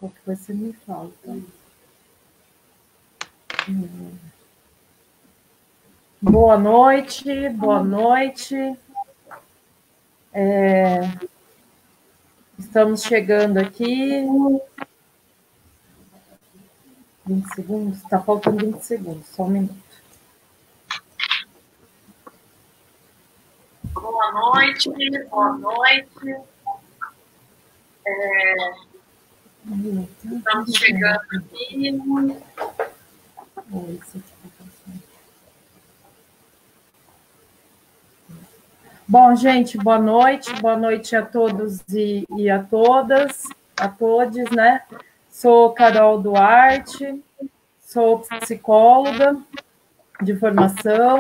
Qualquer coisa você me fala, tá? Boa noite, boa noite. Estamos chegando aqui. 20 segundos? Está faltando 20 segundos, só um minuto. Boa noite, boa noite. Estamos chegando aqui. Bom, gente, boa noite a todos e a todas, a todes, né? Sou Carol Duarte, sou psicóloga de formação,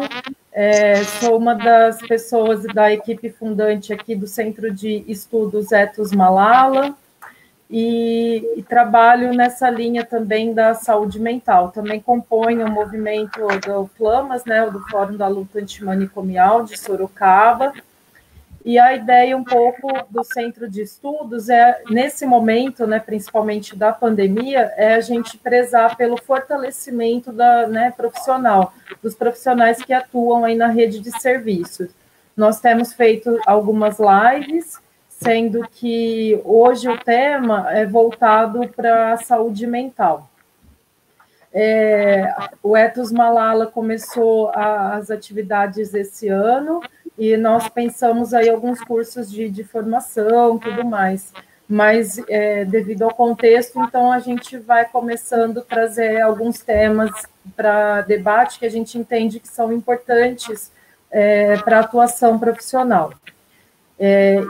sou uma das pessoas da equipe fundante aqui do Centro de Estudos Etos Malala e trabalho nessa linha também da saúde mental. Também componho o movimento do FLAMAS, né, do Fórum da Luta Antimanicomial de Sorocaba. E a ideia um pouco do Centro de Estudos é, nesse momento, né, principalmente da pandemia, é a gente prezar pelo fortalecimento da, né, profissional, dos profissionais que atuam aí na rede de serviços. Nós temos feito algumas lives, sendo que hoje o tema é voltado para a saúde mental. O Etos Malala começou as atividades esse ano e nós pensamos aí alguns cursos de formação, tudo mais. Mas, devido ao contexto, então, a gente vai começando a trazer alguns temas para debate que a gente entende que são importantes para a atuação profissional.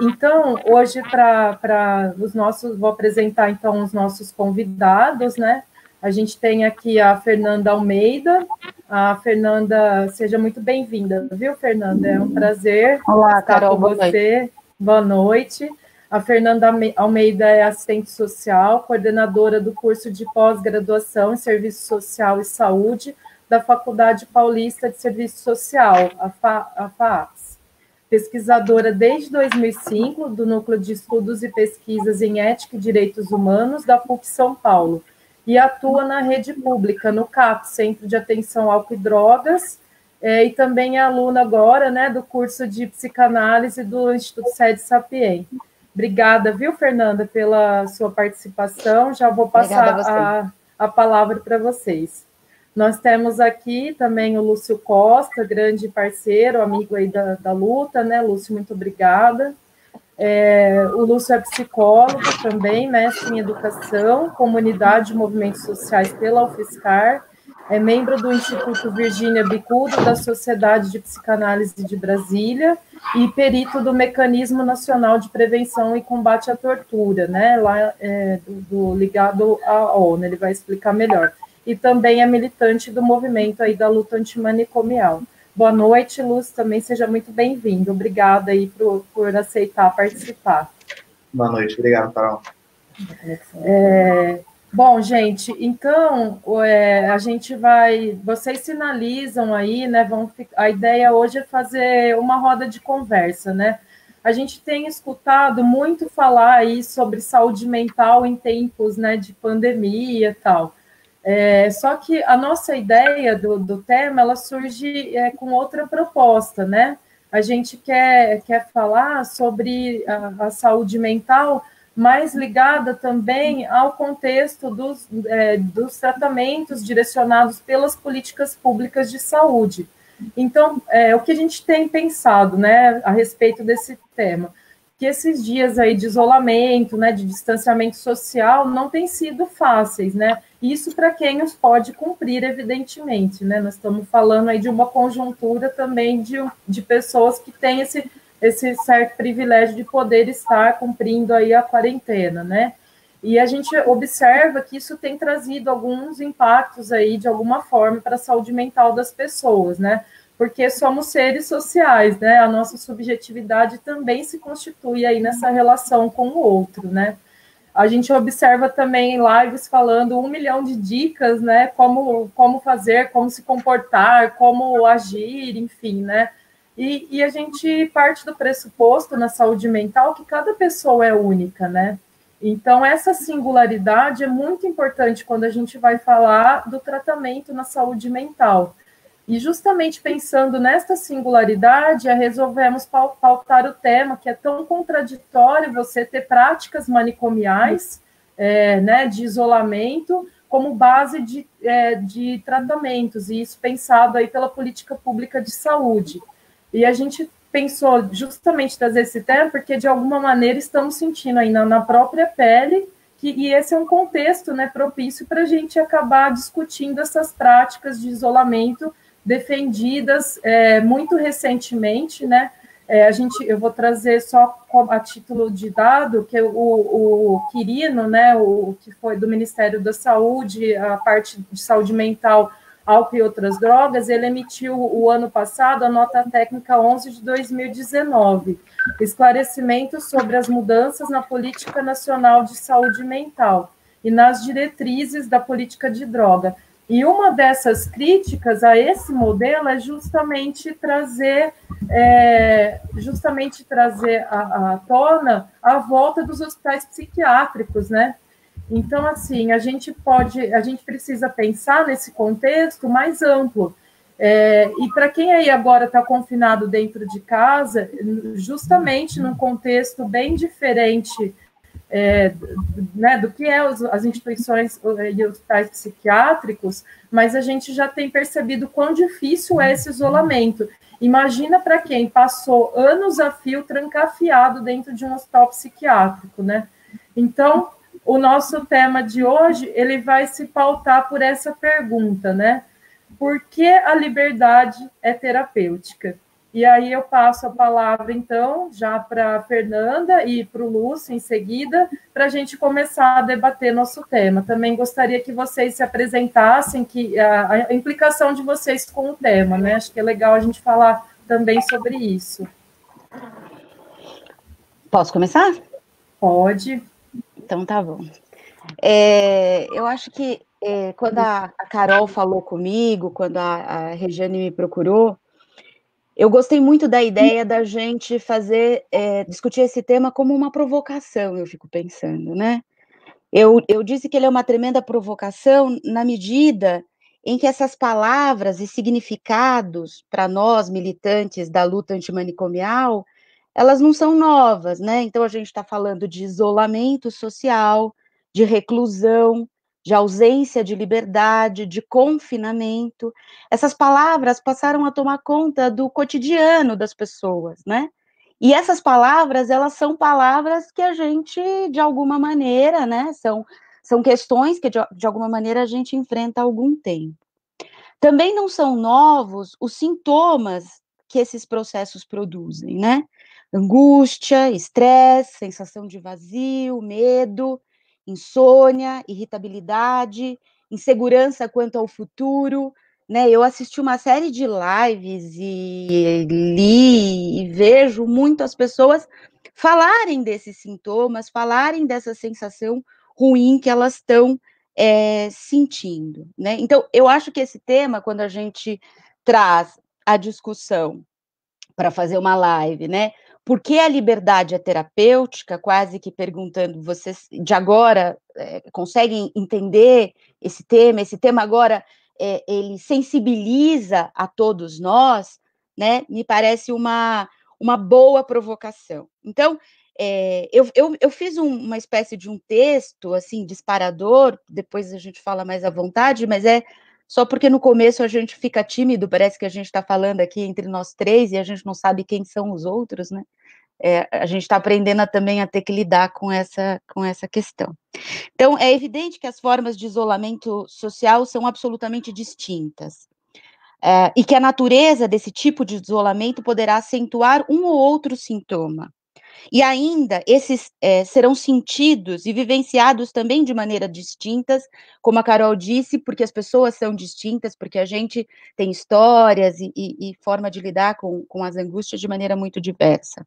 Então, hoje, para os nossos, vou apresentar, então, os nossos convidados, né? A gente tem aqui a Fernanda Almeida. A Fernanda, seja muito bem-vinda, viu, Fernanda? É um prazer estar Carol, com você. Boa noite. A Fernanda Almeida é assistente social, coordenadora do curso de pós-graduação em Serviço Social e Saúde da Faculdade Paulista de Serviço Social, a FAAPS. Pesquisadora desde 2005 do Núcleo de Estudos e Pesquisas em Ética e Direitos Humanos da PUC São Paulo e atua na rede pública, no CAP, Centro de Atenção ao Álcool e Drogas, e também é aluna agora, né, do curso de psicanálise do Instituto Sede Sapien. Obrigada, viu, Fernanda, pela sua participação. Já vou passar a palavra para vocês. Nós temos aqui também o Lúcio Costa, grande parceiro, amigo aí da luta, né, Lúcio, muito obrigada. O Lúcio é psicólogo também, mestre em Educação, Comunidade e Movimentos Sociais pela UFSCar, é membro do Instituto Virgínia Bicudo da Sociedade de Psicanálise de Brasília e perito do Mecanismo Nacional de Prevenção e Combate à Tortura, né, lá ligado à ONU, ele vai explicar melhor. E também é militante do movimento aí da luta antimanicomial. Boa noite, Lúcio, também seja muito bem-vindo. Obrigada aí por aceitar participar. Boa noite, obrigado, Carol. Bom, gente, então, a gente vai... Vocês sinalizam aí, né? A ideia hoje é fazer uma roda de conversa, né? A gente tem escutado muito falar aí sobre saúde mental em tempos, né, de pandemia e tal. Só que a nossa ideia do tema, ela surge com outra proposta, né? A gente quer falar sobre a saúde mental, mais ligada também ao contexto dos tratamentos direcionados pelas políticas públicas de saúde. Então, o que a gente tem pensado, né, a respeito desse tema? Que esses dias aí de isolamento, né, de distanciamento social, não têm sido fáceis, né? Isso para quem os pode cumprir, evidentemente, né? Nós estamos falando aí de uma conjuntura também de pessoas que têm esse certo privilégio de poder estar cumprindo aí a quarentena, né? E a gente observa que isso tem trazido alguns impactos aí, de alguma forma, para a saúde mental das pessoas, né? Porque somos seres sociais, né? A nossa subjetividade também se constitui aí nessa relação com o outro, né? A gente observa também lives falando 1 milhão de dicas, né? Como fazer, como se comportar, como agir, enfim, né? E a gente parte do pressuposto na saúde mental que cada pessoa é única, né? Então, essa singularidade é muito importante quando a gente vai falar do tratamento na saúde mental. E justamente pensando nesta singularidade, resolvemos pautar o tema, que é tão contraditório você ter práticas manicomiais, né, de isolamento, como base de tratamentos, e isso pensado aí pela política pública de saúde. E a gente pensou justamente trazer esse tema, porque de alguma maneira estamos sentindo ainda na própria pele, e esse é um contexto, né, propício para a gente acabar discutindo essas práticas de isolamento defendidas muito recentemente, né? Eu vou trazer só a título de dado que o Quirino, né, o que foi do Ministério da Saúde, a parte de saúde mental, álcool e outras drogas, ele emitiu o ano passado a nota técnica 11 de 2019, esclarecimentos sobre as mudanças na Política Nacional de Saúde Mental e nas diretrizes da política de droga. E uma dessas críticas a esse modelo é justamente trazer à tona a volta dos hospitais psiquiátricos, né? Então, assim, a gente precisa pensar nesse contexto mais amplo. E para quem aí agora está confinado dentro de casa, justamente num contexto bem diferente né, do que as instituições e hospitais psiquiátricos, mas a gente já tem percebido quão difícil é esse isolamento. Imagina para quem passou anos a fio trancafiado dentro de um hospital psiquiátrico, né? Então, o nosso tema de hoje, ele vai se pautar por essa pergunta, né? Por que a liberdade é terapêutica? E aí eu passo a palavra, então, já para a Fernanda e para o Lúcio em seguida, para a gente começar a debater nosso tema. Também gostaria que vocês se apresentassem, que a implicação de vocês com o tema, né? Acho que é legal a gente falar também sobre isso. Posso começar? Pode. Então tá bom. Eu acho que quando a Carol falou comigo, quando a Regiane me procurou, eu gostei muito da ideia da gente discutir esse tema como uma provocação, eu fico pensando, né? Eu disse que ele é uma tremenda provocação na medida em que essas palavras e significados para nós, militantes da luta antimanicomial, elas não são novas, né? Então a gente está falando de isolamento social, de reclusão, de ausência de liberdade, de confinamento. Essas palavras passaram a tomar conta do cotidiano das pessoas, né? E essas palavras, elas são palavras que a gente, de alguma maneira, né, são questões que, de alguma maneira, a gente enfrenta há algum tempo. Também não são novos os sintomas que esses processos produzem, né? Angústia, estresse, sensação de vazio, medo, insônia, irritabilidade, insegurança quanto ao futuro, né? Eu assisti uma série de lives e li e vejo muitas pessoas falarem desses sintomas, falarem dessa sensação ruim que elas estão sentindo, né? Então, eu acho que esse tema, quando a gente traz a discussão para fazer uma live, né? Por que a liberdade é terapêutica? Quase que perguntando, vocês de agora conseguem entender esse tema? Esse tema agora ele sensibiliza a todos nós, né? Me parece uma boa provocação. Então, eu fiz uma espécie de um texto, assim, disparador, depois a gente fala mais à vontade, mas só porque no começo a gente fica tímido, parece que a gente está falando aqui entre nós três e a gente não sabe quem são os outros, né? A gente está aprendendo também a ter que lidar com essa questão. Então, é evidente que as formas de isolamento social são absolutamente distintas. E que a natureza desse tipo de isolamento poderá acentuar um ou outro sintoma. E ainda, esses serão sentidos e vivenciados também de maneira distintas, como a Carol disse, porque as pessoas são distintas, porque a gente tem histórias e forma de lidar com as angústias de maneira muito diversa.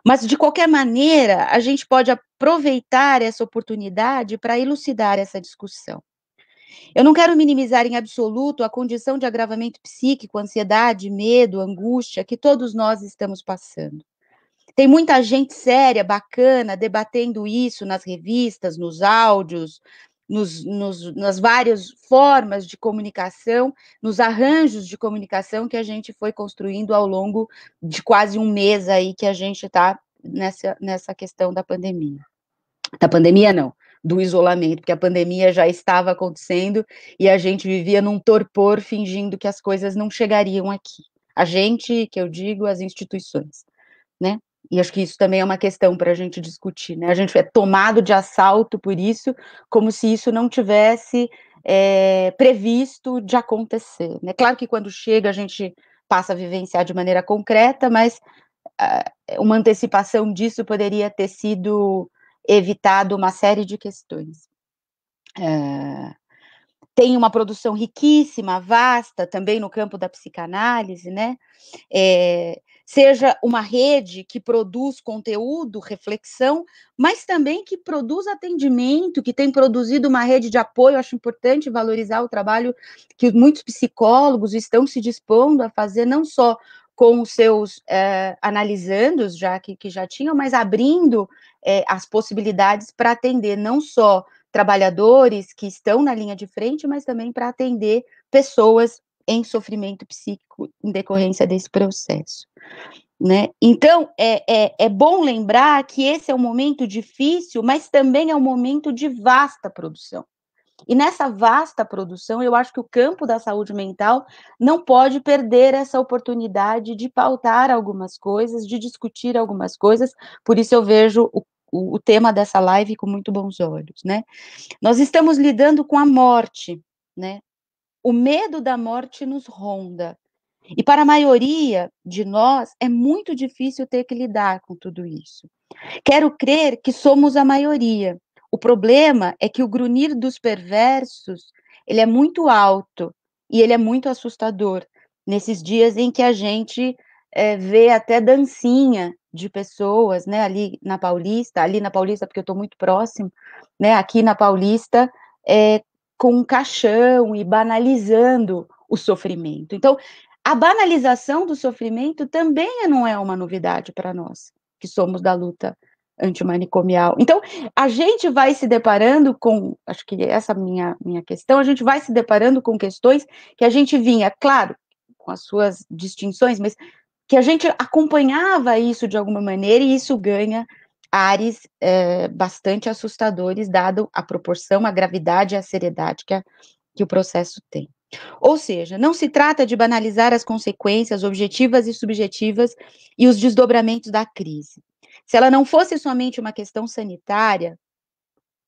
Mas, de qualquer maneira, a gente pode aproveitar essa oportunidade para elucidar essa discussão. Eu não quero minimizar em absoluto a condição de agravamento psíquico, ansiedade, medo, angústia que todos nós estamos passando. Tem muita gente séria, bacana, debatendo isso nas revistas, nos áudios, nas várias formas de comunicação, nos arranjos de comunicação que a gente foi construindo ao longo de quase um mês aí que a gente está nessa questão da pandemia. Da pandemia, não, do isolamento, porque a pandemia já estava acontecendo e a gente vivia num torpor, fingindo que as coisas não chegariam aqui. A gente, que eu digo, as instituições, né? E acho que isso também é uma questão para a gente discutir, né? A gente é tomado de assalto por isso, como se isso não tivesse previsto de acontecer, né? Claro que quando chega a gente passa a vivenciar de maneira concreta, mas uma antecipação disso poderia ter sido evitado uma série de questões. Tem uma produção riquíssima, vasta, também no campo da psicanálise, né? Seja uma rede que produz conteúdo, reflexão, mas também que produz atendimento, que tem produzido uma rede de apoio. Acho importante valorizar o trabalho que muitos psicólogos estão se dispondo a fazer, não só com os seus analisandos, já que já tinham, mas abrindo as possibilidades para atender não só trabalhadores que estão na linha de frente, mas também para atender pessoas em sofrimento psíquico em decorrência desse processo, né? Então, é bom lembrar que esse é um momento difícil, mas também é um momento de vasta produção. E nessa vasta produção, eu acho que o campo da saúde mental não pode perder essa oportunidade de pautar algumas coisas, de discutir algumas coisas, por isso eu vejo o tema dessa live com muito bons olhos, né? Nós estamos lidando com a morte, né? O medo da morte nos ronda. E para a maioria de nós, é muito difícil ter que lidar com tudo isso. Quero crer que somos a maioria. O problema é que o grunhir dos perversos, ele é muito alto e ele é muito assustador. Nesses dias em que a gente vê até dancinha de pessoas, né, ali na Paulista porque eu estou muito próximo, né, aqui na Paulista, com um caixão e banalizando o sofrimento. Então, a banalização do sofrimento também não é uma novidade para nós, que somos da luta antimanicomial. Então, a gente vai se deparando com, acho que essa minha questão, a gente vai se deparando com questões que a gente vinha, claro, com as suas distinções, mas que a gente acompanhava isso de alguma maneira, e isso ganha ares bastante assustadores, dado a proporção, a gravidade e a seriedade que o processo tem. Ou seja, não se trata de banalizar as consequências objetivas e subjetivas e os desdobramentos da crise. Se ela não fosse somente uma questão sanitária,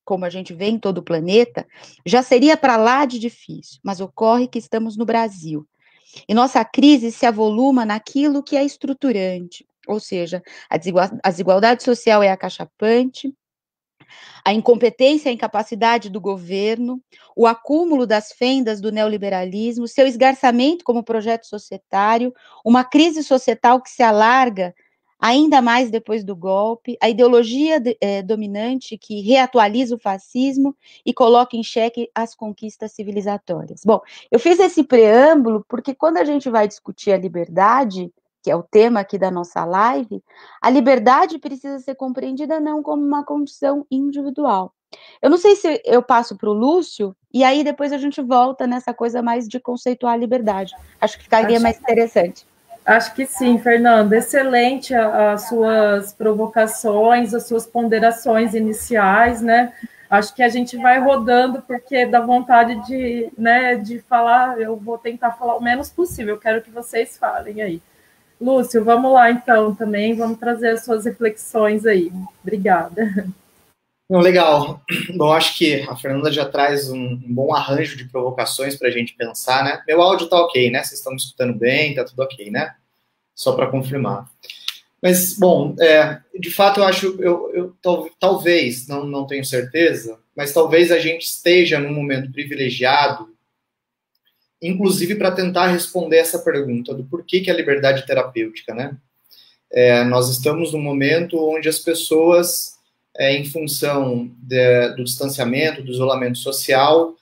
como a gente vê em todo o planeta, já seria para lá de difícil, mas ocorre que estamos no Brasil. E nossa crise se avoluma naquilo que é estruturante, ou seja, a desigualdade social é acachapante, a incompetência e a incapacidade do governo, o acúmulo das fendas do neoliberalismo, seu esgarçamento como projeto societário, uma crise societal que se alarga ainda mais depois do golpe, a ideologia dominante que reatualiza o fascismo e coloca em xeque as conquistas civilizatórias. Bom, eu fiz esse preâmbulo porque quando a gente vai discutir a liberdade, que é o tema aqui da nossa live, a liberdade precisa ser compreendida não como uma condição individual. Eu não sei se eu passo para o Lúcio, e aí depois a gente volta nessa coisa mais de conceituar a liberdade. Acho que ficaria mais interessante. Acho que sim, Fernanda. Excelente as suas provocações, as suas ponderações iniciais, né? Acho que a gente vai rodando, porque dá vontade de falar, eu vou tentar falar o menos possível, eu quero que vocês falem aí. Lúcio, vamos lá então também, vamos trazer as suas reflexões aí. Obrigada. Não, legal. Bom, acho que a Fernanda já traz um bom arranjo de provocações para a gente pensar, né? Meu áudio tá ok, né? Vocês estão me escutando bem, tá tudo ok, né? Só para confirmar. Mas, bom, de fato eu acho, talvez, não tenho certeza, mas talvez a gente esteja num momento privilegiado, inclusive para tentar responder essa pergunta do porquê que a liberdade terapêutica, né? Nós estamos num momento onde as pessoas, em função do distanciamento, do isolamento social,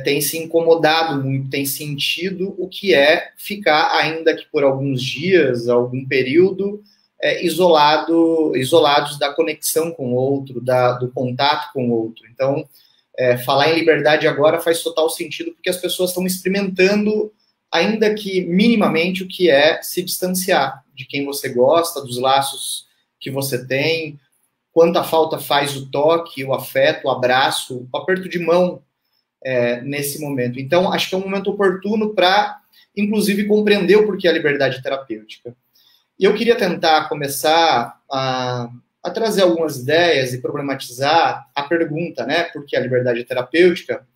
têm se incomodado muito, têm sentido o que é ficar, ainda que por alguns dias, algum período, isolados da conexão com o outro, do contato com o outro. Então, falar em liberdade agora faz total sentido, porque as pessoas estão experimentando, ainda que minimamente, o que é se distanciar de quem você gosta, dos laços que você tem, quanta falta faz o toque, o afeto, o abraço, o aperto de mão nesse momento. Então, acho que é um momento oportuno para, inclusive, compreender o porquê a liberdade terapêutica. E eu queria tentar começar a trazer algumas ideias e problematizar a pergunta, né, por que a liberdade terapêutica,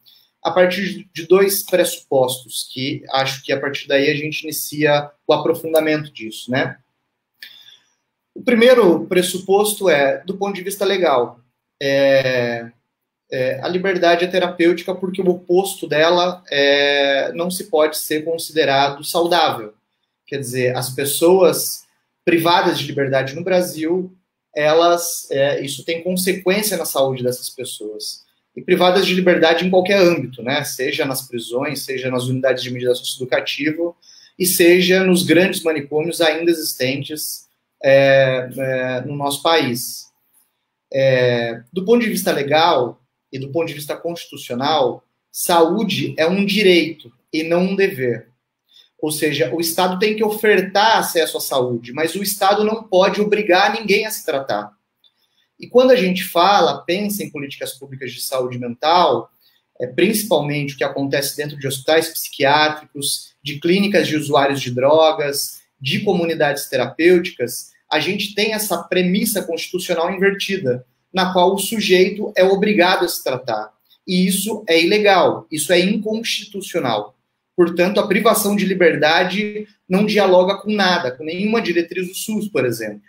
a partir de dois pressupostos, que acho que a partir daí a gente inicia o aprofundamento disso, né. O primeiro pressuposto do ponto de vista legal, a liberdade é terapêutica porque o oposto dela não se pode ser considerado saudável. Quer dizer, as pessoas privadas de liberdade no Brasil, isso tem consequência na saúde dessas pessoas. E privadas de liberdade em qualquer âmbito, né? Seja nas prisões, seja nas unidades de medida socioeducativa, e seja nos grandes manicômios ainda existentes no nosso país. Do ponto de vista legal e do ponto de vista constitucional, saúde é um direito e não um dever. Ou seja, o Estado tem que ofertar acesso à saúde, mas o Estado não pode obrigar ninguém a se tratar. E quando a gente pensa em políticas públicas de saúde mental, principalmente o que acontece dentro de hospitais psiquiátricos, de clínicas de usuários de drogas, de comunidades terapêuticas, a gente tem essa premissa constitucional invertida, na qual o sujeito é obrigado a se tratar. E isso é ilegal, isso é inconstitucional. Portanto, a privação de liberdade não dialoga com nada, com nenhuma diretriz do SUS, por exemplo.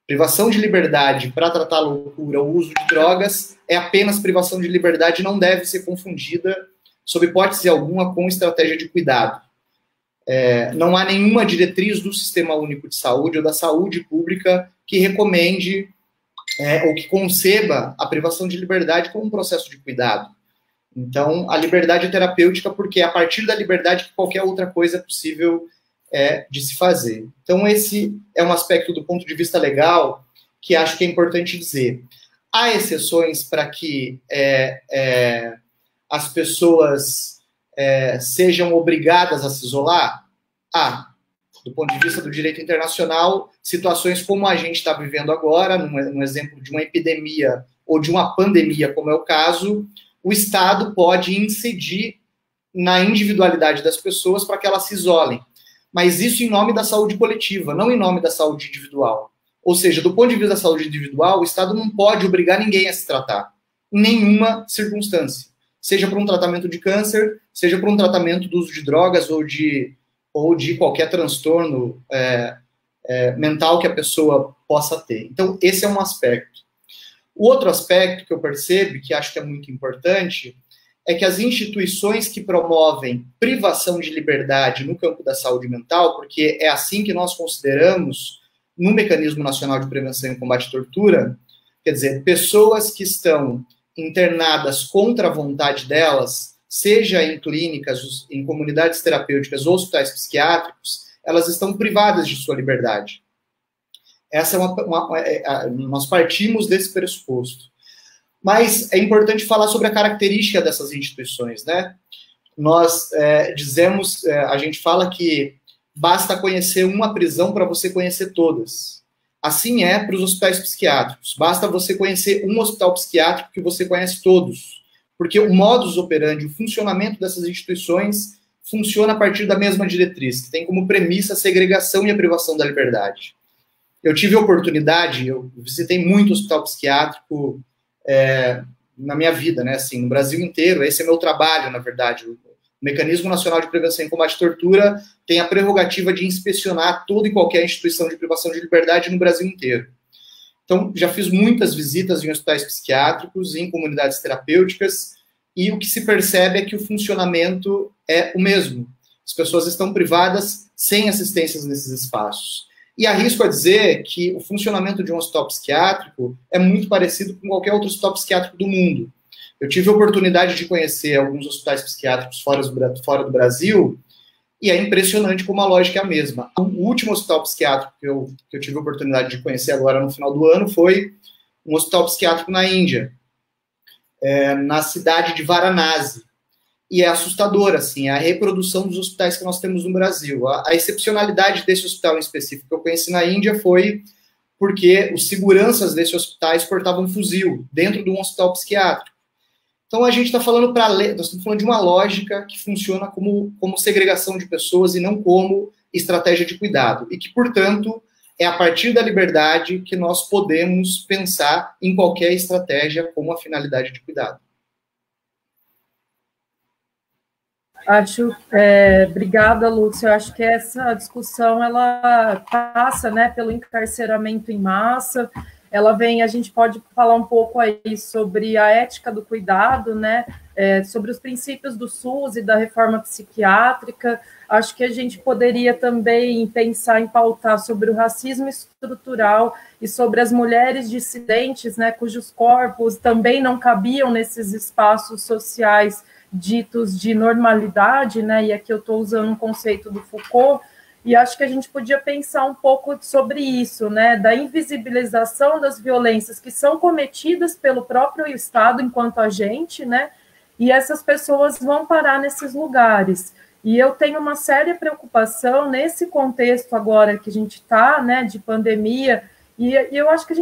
Privação de liberdade para tratar a loucura ou uso de drogas é apenas privação de liberdade, não deve ser confundida, sob hipótese alguma, com estratégia de cuidado. Não há nenhuma diretriz do Sistema Único de Saúde ou da saúde pública que recomende ou que conceba a privação de liberdade como um processo de cuidado. Então, a liberdade é terapêutica porque é a partir da liberdade que qualquer outra coisa é possível de se fazer. Então, esse é um aspecto do ponto de vista legal que acho que é importante dizer. Há exceções para que as pessoas sejam obrigadas a se isolar? Há. Do ponto de vista do direito internacional, situações como a gente está vivendo agora, num exemplo de uma epidemia ou de uma pandemia, como é o caso, o Estado pode incidir na individualidade das pessoas para que elas se isolem. Mas isso em nome da saúde coletiva, não em nome da saúde individual. Ou seja, do ponto de vista da saúde individual, o Estado não pode obrigar ninguém a se tratar, em nenhuma circunstância. Seja para um tratamento de câncer, seja para um tratamento do uso de drogas ou de qualquer transtorno mental que a pessoa possa ter. Então, esse é um aspecto. O outro aspecto que eu percebo, que acho que é muito importante, é que as instituições que promovem privação de liberdade no campo da saúde mental, porque é assim que nós consideramos no Mecanismo Nacional de Prevenção e Combate à Tortura, quer dizer, pessoas que estão internadas contra a vontade delas, seja em clínicas, em comunidades terapêuticas ou hospitais psiquiátricos, elas estão privadas de sua liberdade. Nós partimos desse pressuposto. Mas é importante falar sobre a característica dessas instituições, né? Nós a gente fala que basta conhecer uma prisão para você conhecer todas. Assim é para os hospitais psiquiátricos. Basta você conhecer um hospital psiquiátrico que você conhece todos. Porque o modus operandi, o funcionamento dessas instituições funciona a partir da mesma diretriz, que tem como premissa a segregação e a privação da liberdade. Eu tive a oportunidade, eu visitei muito hospital psiquiátrico na minha vida, né, assim, no Brasil inteiro. Esse é meu trabalho, na verdade. O Mecanismo Nacional de Prevenção e Combate à Tortura tem a prerrogativa de inspecionar toda e qualquer instituição de privação de liberdade no Brasil inteiro. Então, já fiz muitas visitas em hospitais psiquiátricos, em comunidades terapêuticas, e o que se percebe é que o funcionamento é o mesmo. As pessoas estão privadas sem assistências nesses espaços. E arrisco a dizer que o funcionamento de um hospital psiquiátrico é muito parecido com qualquer outro hospital psiquiátrico do mundo. Eu tive a oportunidade de conhecer alguns hospitais psiquiátricos fora do Brasil, e é impressionante como a lógica é a mesma. O último hospital psiquiátrico que eu tive a oportunidade de conhecer agora no final do ano foi um hospital psiquiátrico na Índia, na cidade de Varanasi. E é assustador, assim, a reprodução dos hospitais que nós temos no Brasil. A excepcionalidade desse hospital em específico que eu conheci na Índia foi porque os seguranças desse hospital portavam um fuzil dentro de um hospital psiquiátrico. Então a gente está falando nós estamos falando de uma lógica que funciona como segregação de pessoas e não como estratégia de cuidado. E que, portanto, é a partir da liberdade que nós podemos pensar em qualquer estratégia como a finalidade de cuidado. Obrigada, Lúcia. Eu acho que essa discussão ela passa, né, pelo encarceramento em massa. A gente pode falar um pouco aí sobre a ética do cuidado, né, sobre os princípios do SUS e da reforma psiquiátrica. Acho que a gente poderia também pensar em pautar sobre o racismo estrutural e sobre as mulheres dissidentes, né, cujos corpos também não cabiam nesses espaços sociais ditos de normalidade, né? E aqui eu estou usando um conceito do Foucault, e acho que a gente podia pensar um pouco sobre isso, né? Da invisibilização das violências que são cometidas pelo próprio Estado enquanto agente, né? E essas pessoas vão parar nesses lugares. E eu tenho uma séria preocupação nesse contexto agora que a gente está, né? De pandemia. E eu acho que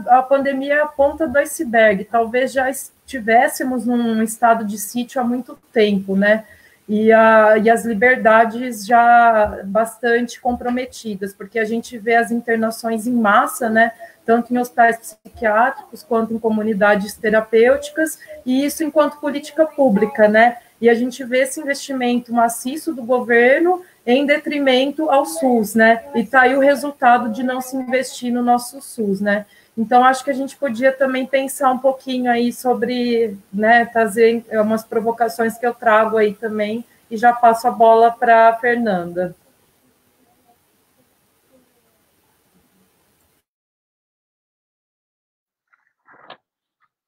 a pandemia é a ponta do iceberg, talvez já estivéssemos num estado de sítio há muito tempo, né? E as liberdades já bastante comprometidas, porque a gente vê as internações em massa, né? Tanto em hospitais psiquiátricos quanto em comunidades terapêuticas, e isso enquanto política pública, né? E a gente vê esse investimento maciço do governo em detrimento ao SUS, né? E está aí o resultado de não se investir no nosso SUS, né? Então, acho que a gente podia também pensar um pouquinho aí sobre, né, trazer umas provocações que eu trago aí também, e já passo a bola para a Fernanda.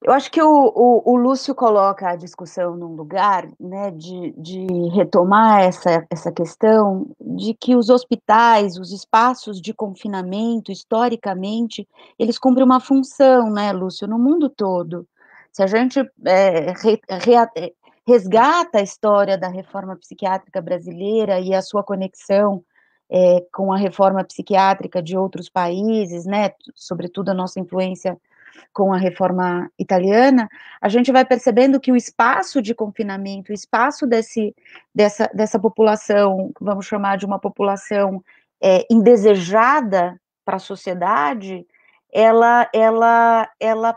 Eu acho que o Lúcio coloca a discussão num lugar, né, de retomar essa questão de que os hospitais, os espaços de confinamento, historicamente, eles cumprem uma função, né, Lúcio, no mundo todo. Se a gente resgata a história da reforma psiquiátrica brasileira e a sua conexão com a reforma psiquiátrica de outros países, né, sobretudo a nossa influência com a reforma italiana, a gente vai percebendo que o espaço de confinamento, o espaço dessa população, vamos chamar de uma população indesejada para a sociedade, ela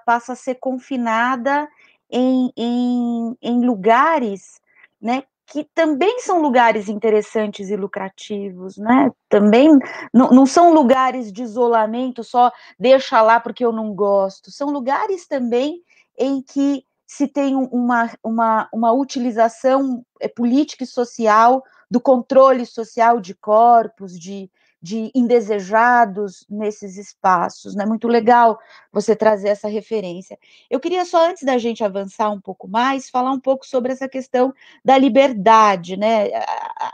passa a ser confinada em lugares, né, que também são lugares interessantes e lucrativos, né? Também não são lugares de isolamento, só deixa lá porque eu não gosto. São lugares também em que se tem uma utilização política e social do controle social de corpos, de indesejados nesses espaços, né? Muito legal você trazer essa referência. Eu queria só, antes da gente avançar um pouco mais, falar um pouco sobre essa questão da liberdade, né?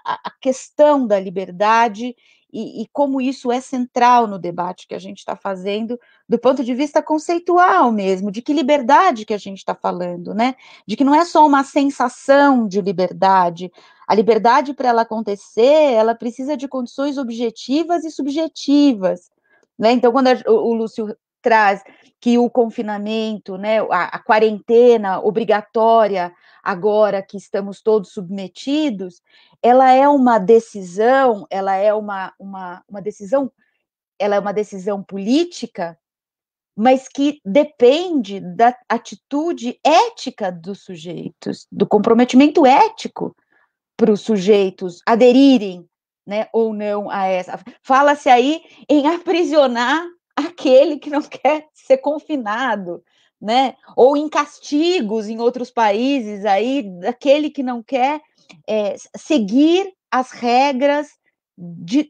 A questão da liberdade e como isso é central no debate que a gente está fazendo, do ponto de vista conceitual mesmo, de que liberdade que a gente está falando, né? De que não é só uma sensação de liberdade. A liberdade, para ela acontecer, ela precisa de condições objetivas e subjetivas, né? Então, quando o Lúcio traz que o confinamento, né, a quarentena obrigatória, agora que estamos todos submetidos, ela é uma decisão, ela é uma decisão, ela é uma decisão política, mas que depende da atitude ética dos sujeitos, do comprometimento ético para os sujeitos aderirem, né, ou não a essa. Fala-se aí em aprisionar aquele que não quer ser confinado, né? Ou em castigos em outros países aí daquele que não quer seguir as regras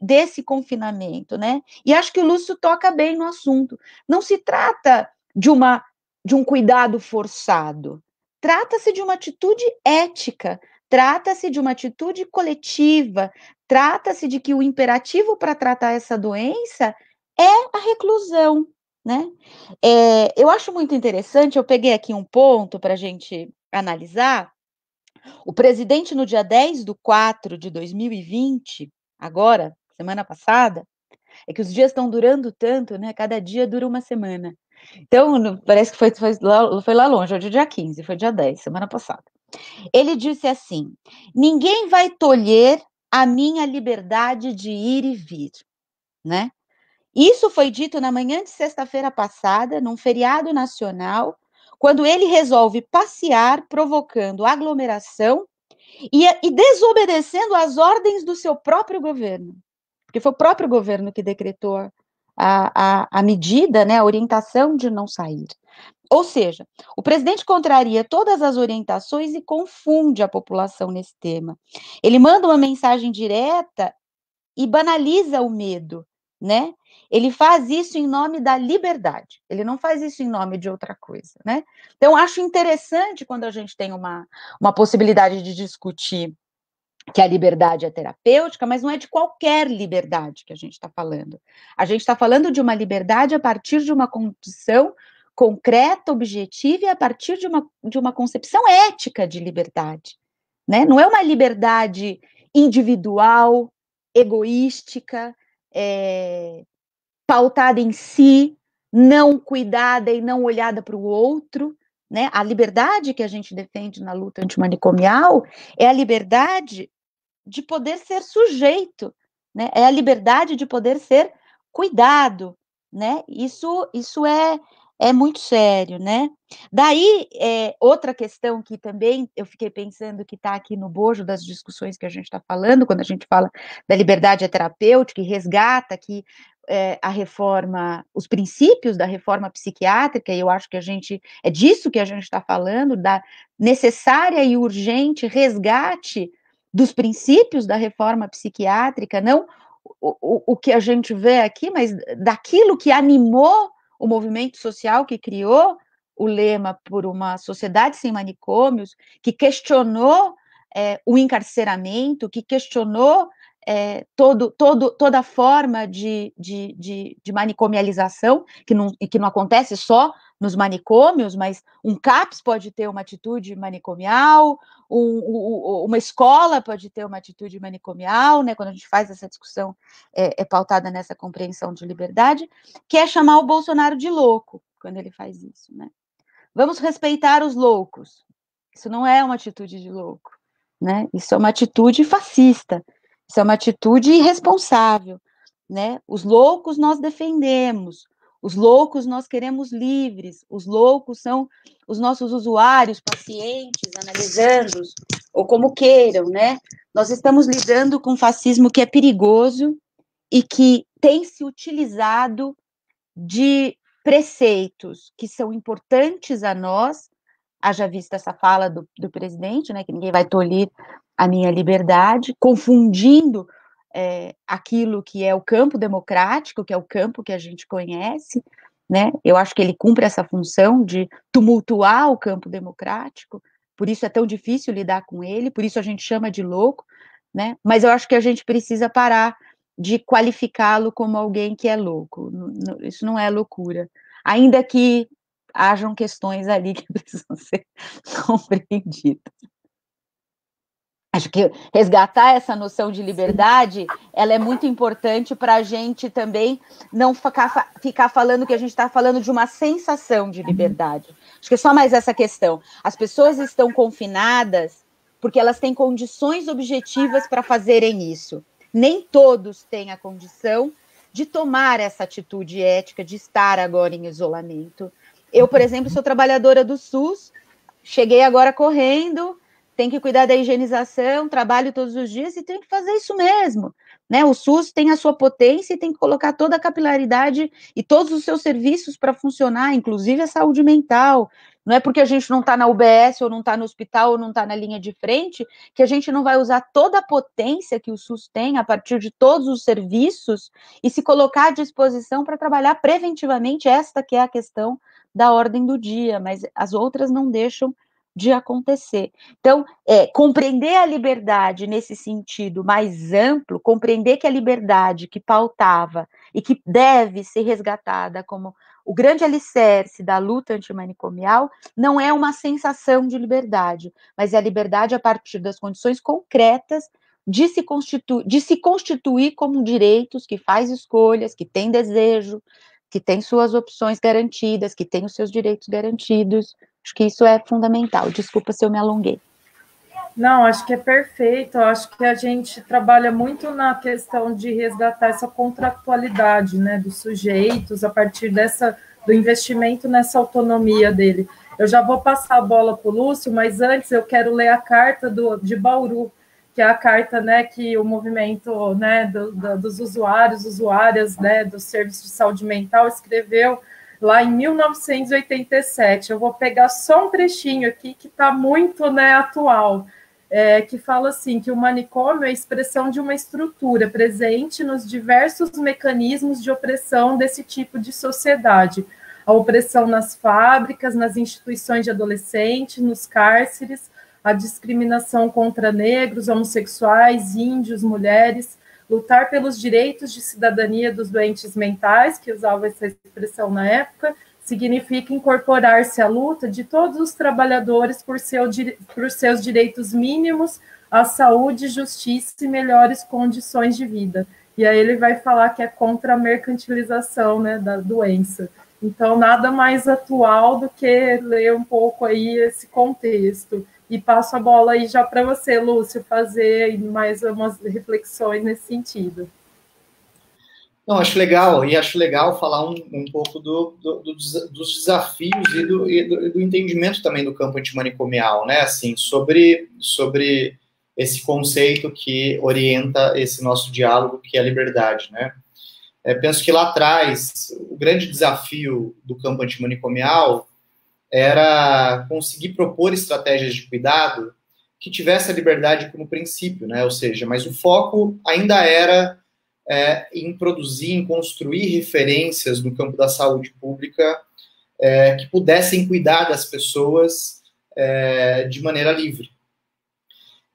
desse confinamento, né? E acho que o Lúcio toca bem no assunto. Não se trata de um cuidado forçado, trata-se de uma atitude ética, trata-se de uma atitude coletiva, trata-se de que o imperativo para tratar essa doença é a reclusão, né? Eu acho muito interessante, eu peguei aqui um ponto para a gente analisar. O presidente, no dia 10/4/2020, agora, semana passada, é que os dias estão durando tanto, né? Cada dia dura uma semana. Então, parece que foi lá longe, hoje é dia 15, foi dia 10, semana passada. Ele disse assim: ninguém vai tolher a minha liberdade de ir e vir, né? Isso foi dito na manhã de sexta-feira passada, num feriado nacional, quando ele resolve passear, provocando aglomeração e desobedecendo às ordens do seu próprio governo. Porque foi o próprio governo que decretou a medida, né, a orientação de não sair. Ou seja, o presidente contraria todas as orientações e confunde a população nesse tema. Ele manda uma mensagem direta e banaliza o medo, né? Ele faz isso em nome da liberdade, ele não faz isso em nome de outra coisa, né? Então, acho interessante quando a gente tem uma possibilidade de discutir que a liberdade é terapêutica, mas não é de qualquer liberdade que a gente está falando. A gente está falando de uma liberdade a partir de uma condição concreta, objetiva, e a partir de uma concepção ética de liberdade, né? Não é uma liberdade individual, egoística, pautada em si, não cuidada e não olhada para o outro, né? A liberdade que a gente defende na luta antimanicomial é a liberdade de poder ser sujeito, né? É a liberdade de poder ser cuidado, né? Isso é muito sério, né? Daí, outra questão que também eu fiquei pensando que está aqui no bojo das discussões que a gente está falando, quando a gente fala da liberdade terapêutica e resgata aqui a reforma, os princípios da reforma psiquiátrica, e eu acho que é disso que a gente está falando, da necessária e urgente resgate dos princípios da reforma psiquiátrica, não o que a gente vê aqui, mas daquilo que animou o movimento social que criou o lema por uma sociedade sem manicômios, que questionou o encarceramento, que questionou toda forma de manicomialização, que não acontece só nos manicômios, mas um CAPS pode ter uma atitude manicomial, uma escola pode ter uma atitude manicomial, né? Quando a gente faz essa discussão pautada nessa compreensão de liberdade, que é chamar o Bolsonaro de louco, quando ele faz isso, né? Vamos respeitar os loucos. Isso não é uma atitude de louco, né? Isso é uma atitude fascista, isso é uma atitude irresponsável, né? Os loucos nós defendemos, os loucos nós queremos livres, os loucos são os nossos usuários, pacientes, analisandos, ou como queiram, né? Nós estamos lidando com um fascismo que é perigoso e que tem se utilizado de preceitos que são importantes a nós, haja vista essa fala do presidente, né, que ninguém vai tolir a minha liberdade, confundindo aquilo que é o campo democrático, que é o campo que a gente conhece, né? Eu acho que ele cumpre essa função de tumultuar o campo democrático, por isso é tão difícil lidar com ele, por isso a gente chama de louco, né? Mas eu acho que a gente precisa parar de qualificá-lo como alguém que é louco. Isso não é loucura, ainda que hajam questões ali que precisam ser compreendidas. Acho que resgatar essa noção de liberdade, ela é muito importante para a gente também não ficar falando que a gente está falando de uma sensação de liberdade. Acho que é só mais essa questão. As pessoas estão confinadas porque elas têm condições objetivas para fazerem isso. Nem todos têm a condição de tomar essa atitude ética, de estar agora em isolamento. Eu, por exemplo, sou trabalhadora do SUS, cheguei agora correndo, tem que cuidar da higienização, trabalho todos os dias e tem que fazer isso mesmo, né? O SUS tem a sua potência e tem que colocar toda a capilaridade e todos os seus serviços para funcionar, inclusive a saúde mental. Não é porque a gente não está na UBS ou não está no hospital ou não está na linha de frente que a gente não vai usar toda a potência que o SUS tem a partir de todos os serviços e se colocar à disposição para trabalhar preventivamente, esta que é a questão da ordem do dia, mas as outras não deixam de acontecer. Então, compreender a liberdade nesse sentido mais amplo, compreender que a liberdade que pautava e que deve ser resgatada como o grande alicerce da luta antimanicomial, não é uma sensação de liberdade, mas é a liberdade a partir das condições concretas de se constituir como direitos, que faz escolhas, que tem desejo, que tem suas opções garantidas, que tem os seus direitos garantidos. Acho que isso é fundamental. Desculpa se eu me alonguei. Não, acho que é perfeito. Acho que a gente trabalha muito na questão de resgatar essa contratualidade, né, dos sujeitos a partir do investimento nessa autonomia dele. Eu já vou passar a bola para o Lúcio, mas antes eu quero ler a carta de Bauru, que é a carta, né, que o movimento, né, dos usuárias, né, do Serviço de Saúde Mental escreveu lá em 1987. Eu vou pegar só um trechinho aqui que está muito, né, atual, que fala assim, que o manicômio é a expressão de uma estrutura presente nos diversos mecanismos de opressão desse tipo de sociedade. A opressão nas fábricas, nas instituições de adolescentes, nos cárceres, a discriminação contra negros, homossexuais, índios, mulheres, lutar pelos direitos de cidadania dos doentes mentais, que usava essa expressão na época, significa incorporar-se à luta de todos os trabalhadores por seus direitos mínimos à saúde, justiça e melhores condições de vida. E aí ele vai falar que é contra a mercantilização, né, da doença. Então, nada mais atual do que ler um pouco aí esse contexto. E passo a bola aí já para você, Lúcio, fazer mais umas reflexões nesse sentido. Não, acho legal falar um pouco dos desafios e do entendimento também do campo antimanicomial, né? Assim, sobre esse conceito que orienta esse nosso diálogo, que é a liberdade, né? Penso que lá atrás, o grande desafio do campo antimanicomial era conseguir propor estratégias de cuidado que tivesse a liberdade como princípio, né? Ou seja, mas o foco ainda era em produzir, em construir referências no campo da saúde pública que pudessem cuidar das pessoas de maneira livre.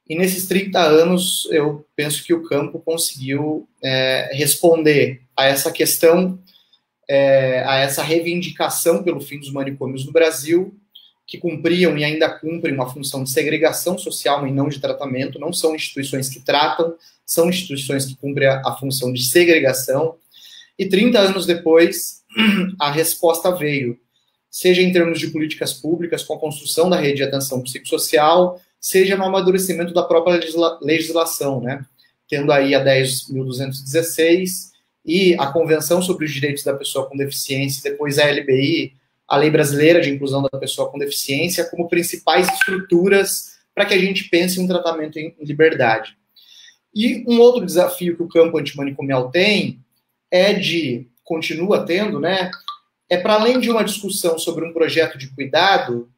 E nesses 30 anos, eu penso que o campo conseguiu responder a essa questão, a essa reivindicação pelo fim dos manicômios no Brasil, que cumpriam e ainda cumprem uma função de segregação social e não de tratamento, não são instituições que tratam, são instituições que cumprem a função de segregação. E 30 anos depois, a resposta veio, seja em termos de políticas públicas, com a construção da rede de atenção psicossocial, seja no amadurecimento da própria legislação, né? Tendo aí a 10.216 e a Convenção sobre os Direitos da Pessoa com Deficiência, depois a LBI, a Lei Brasileira de Inclusão da Pessoa com Deficiência, como principais estruturas para que a gente pense em um tratamento em liberdade. E um outro desafio que o campo antimanicomial tem continua tendo, né? Para além de uma discussão sobre um projeto de cuidado,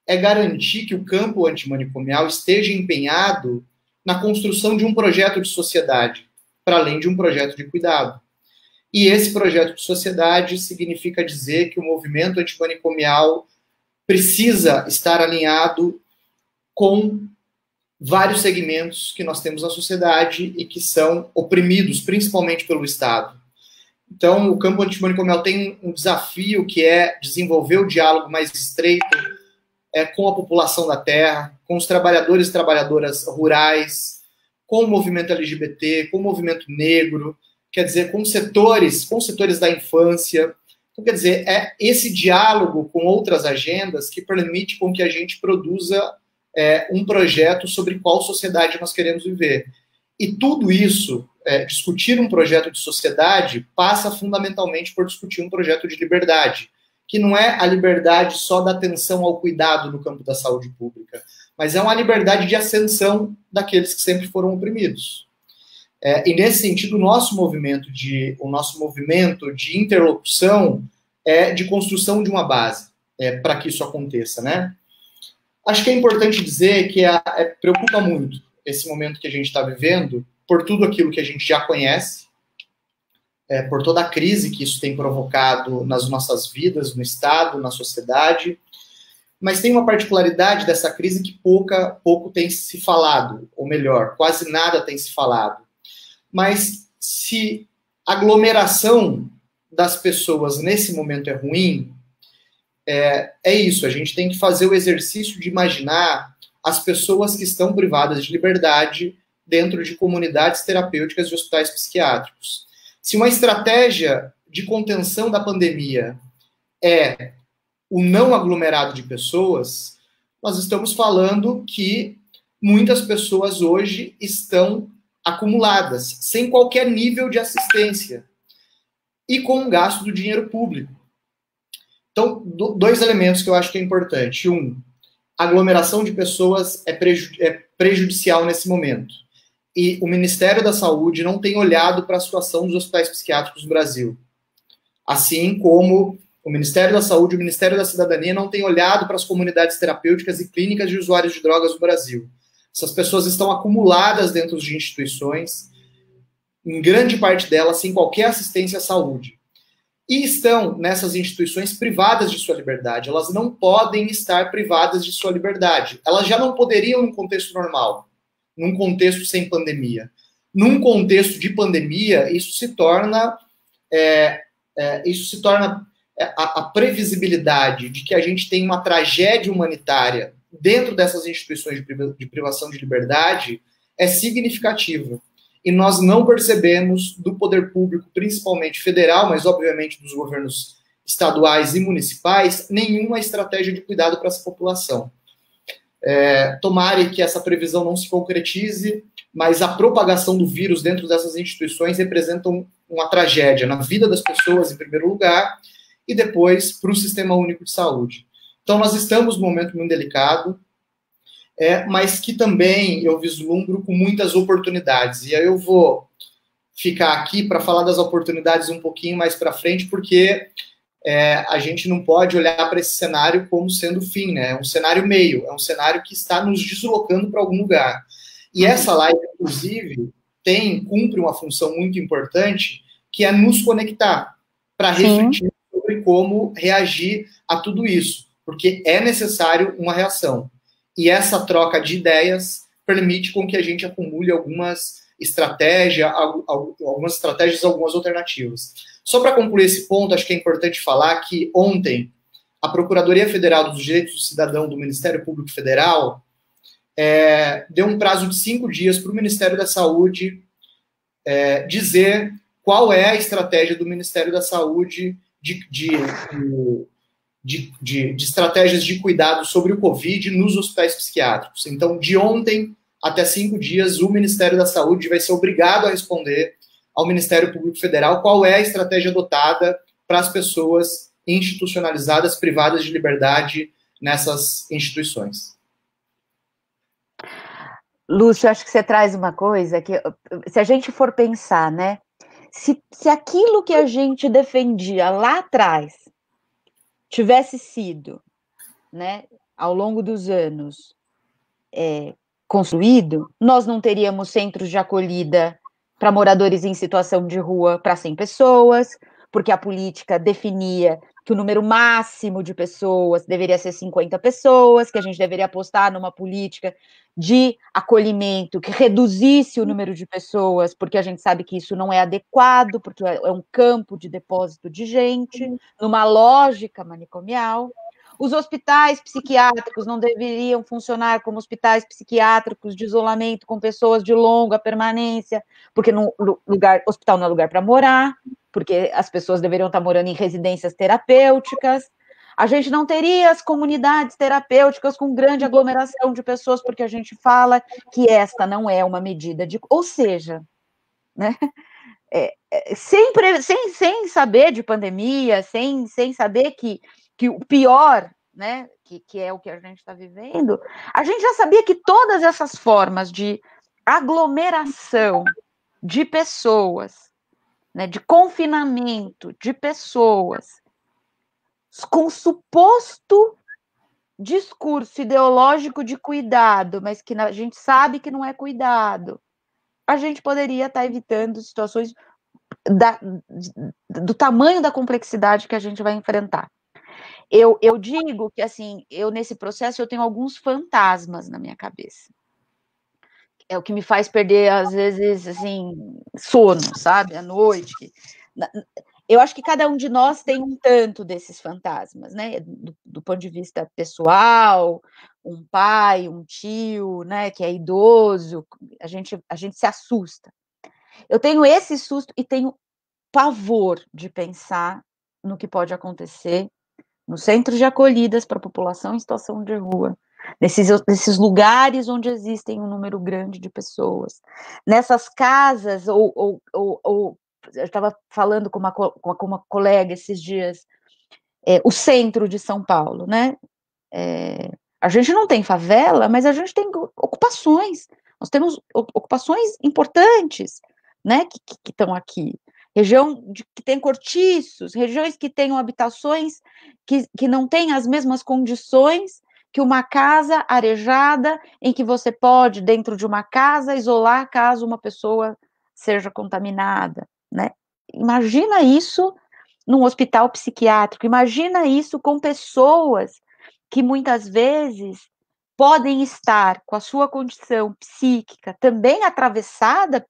garantir que o campo antimanicomial esteja empenhado na construção de um projeto de sociedade, para além de um projeto de cuidado. E esse projeto de sociedade significa dizer que o movimento antimanicomial precisa estar alinhado com vários segmentos que nós temos na sociedade e que são oprimidos, principalmente pelo Estado. Então, o campo antimanicomial tem um desafio que é desenvolver o diálogo mais estreito com a população da terra, com os trabalhadores e trabalhadoras rurais, com o movimento LGBT, com o movimento negro, quer dizer, com setores da infância. Então, quer dizer, esse diálogo com outras agendas que permite com que a gente produza um projeto sobre qual sociedade nós queremos viver. E tudo isso, discutir um projeto de sociedade, passa fundamentalmente por discutir um projeto de liberdade, que não é a liberdade só da atenção ao cuidado no campo da saúde pública, mas é uma liberdade de ascensão daqueles que sempre foram oprimidos. E nesse sentido, o nosso movimento de interlocução de construção de uma base para que isso aconteça, né? Acho que é importante dizer que preocupa muito esse momento que a gente está vivendo, por tudo aquilo que a gente já conhece, por toda a crise que isso tem provocado nas nossas vidas, no Estado, na sociedade, Mas tem uma particularidade dessa crise que pouco tem se falado, ou melhor, quase nada tem se falado. Mas se a aglomeração das pessoas nesse momento é ruim, é isso, a gente tem que fazer o exercício de imaginar as pessoas que estão privadas de liberdade dentro de comunidades terapêuticas de hospitais psiquiátricos. Se uma estratégia de contenção da pandemia é o não aglomerado de pessoas, nós estamos falando que muitas pessoas hoje estão acumuladas, sem qualquer nível de assistência, e com um gasto do dinheiro público. Então, dois elementos que eu acho que é importante. Um, a aglomeração de pessoas é prejudicial nesse momento. E o Ministério da Saúde não tem olhado para a situação dos hospitais psiquiátricos no Brasil. Assim como o Ministério da Saúde e o Ministério da Cidadania não têm olhado para as comunidades terapêuticas e clínicas de usuários de drogas no Brasil. Essas pessoas estão acumuladas dentro de instituições, em grande parte delas sem qualquer assistência à saúde. E estão nessas instituições privadas de sua liberdade. Elas não podem estar privadas de sua liberdade. Elas já não poderiam num contexto normal, num contexto sem pandemia. Num contexto de pandemia, isso se torna a previsibilidade de que a gente tem uma tragédia humanitária dentro dessas instituições de privação de liberdade é significativa. E nós não percebemos do poder público, principalmente federal, mas obviamente dos governos estaduais e municipais, nenhuma estratégia de cuidado para essa população. Tomara que essa previsão não se concretize, mas a propagação do vírus dentro dessas instituições representa uma tragédia na vida das pessoas, em primeiro lugar, e depois para o Sistema Único de Saúde. Então, nós estamos num momento muito delicado, mas que também eu vislumbro com muitas oportunidades. E aí eu vou ficar aqui para falar das oportunidades um pouquinho mais para frente, porque a gente não pode olhar para esse cenário como sendo o fim, né? É um cenário meio, é um cenário que está nos deslocando para algum lugar. E essa live, inclusive, cumpre uma função muito importante, que é nos conectar para refletir sobre como reagir a tudo isso, porque é necessário uma reação. E essa troca de ideias permite com que a gente acumule algumas estratégias, algumas alternativas. Só para concluir esse ponto, acho que é importante falar que ontem a Procuradoria Federal dos Direitos do Cidadão do Ministério Público Federal deu um prazo de 5 dias para o Ministério da Saúde dizer qual é a estratégia do Ministério da Saúde de estratégias de cuidado sobre o Covid nos hospitais psiquiátricos. Então, de ontem até 5 dias, o Ministério da Saúde vai ser obrigado a responder ao Ministério Público Federal qual é a estratégia adotada para as pessoas institucionalizadas, privadas de liberdade nessas instituições. Lúcio, acho que você traz uma coisa que, se a gente for pensar, né, se aquilo que a gente defendia lá atrás tivesse sido, né, ao longo dos anos, construído, nós não teríamos centros de acolhida para moradores em situação de rua para 100 pessoas, porque a política definia que o número máximo de pessoas deveria ser 50 pessoas, que a gente deveria apostar numa política de acolhimento que reduzisse o número de pessoas, porque a gente sabe que isso não é adequado, porque é um campo de depósito de gente, numa lógica manicomial. Os hospitais psiquiátricos não deveriam funcionar como hospitais psiquiátricos de isolamento com pessoas de longa permanência, porque hospital não é lugar para morar, porque as pessoas deveriam estar morando em residências terapêuticas. A gente não teria as comunidades terapêuticas com grande aglomeração de pessoas, porque a gente fala que esta não é uma medida de... Ou seja, né? Sem saber de pandemia, sem saber que o pior, né, que é o que a gente está vivendo, a gente já sabia que todas essas formas de aglomeração de pessoas, né, de confinamento de pessoas, com suposto discurso ideológico de cuidado, mas que a gente sabe que não é cuidado, a gente poderia estar evitando situações do tamanho da complexidade que a gente vai enfrentar. Eu digo que, assim, nesse processo, eu tenho alguns fantasmas na minha cabeça. É o que me faz perder, às vezes, assim, sono, sabe? À noite. Eu acho que cada um de nós tem um tanto desses fantasmas, né? Do ponto de vista pessoal, um pai, um tio, né? Que é idoso, a gente se assusta. Eu tenho esse susto e tenho pavor de pensar no que pode acontecer no centro de acolhidas para a população em situação de rua, nesses lugares onde existem um número grande de pessoas, nessas casas, ou eu estava falando com uma colega esses dias, o centro de São Paulo, né? A gente não tem favela, mas a gente tem ocupações, nós temos ocupações importantes, né, que estão aqui. Região que tem cortiços, regiões que tenham habitações que não têm as mesmas condições que uma casa arejada, em que você pode, dentro de uma casa, isolar caso uma pessoa seja contaminada, né? Imagina isso num hospital psiquiátrico, imagina isso com pessoas que muitas vezes podem estar com a sua condição psíquica também atravessada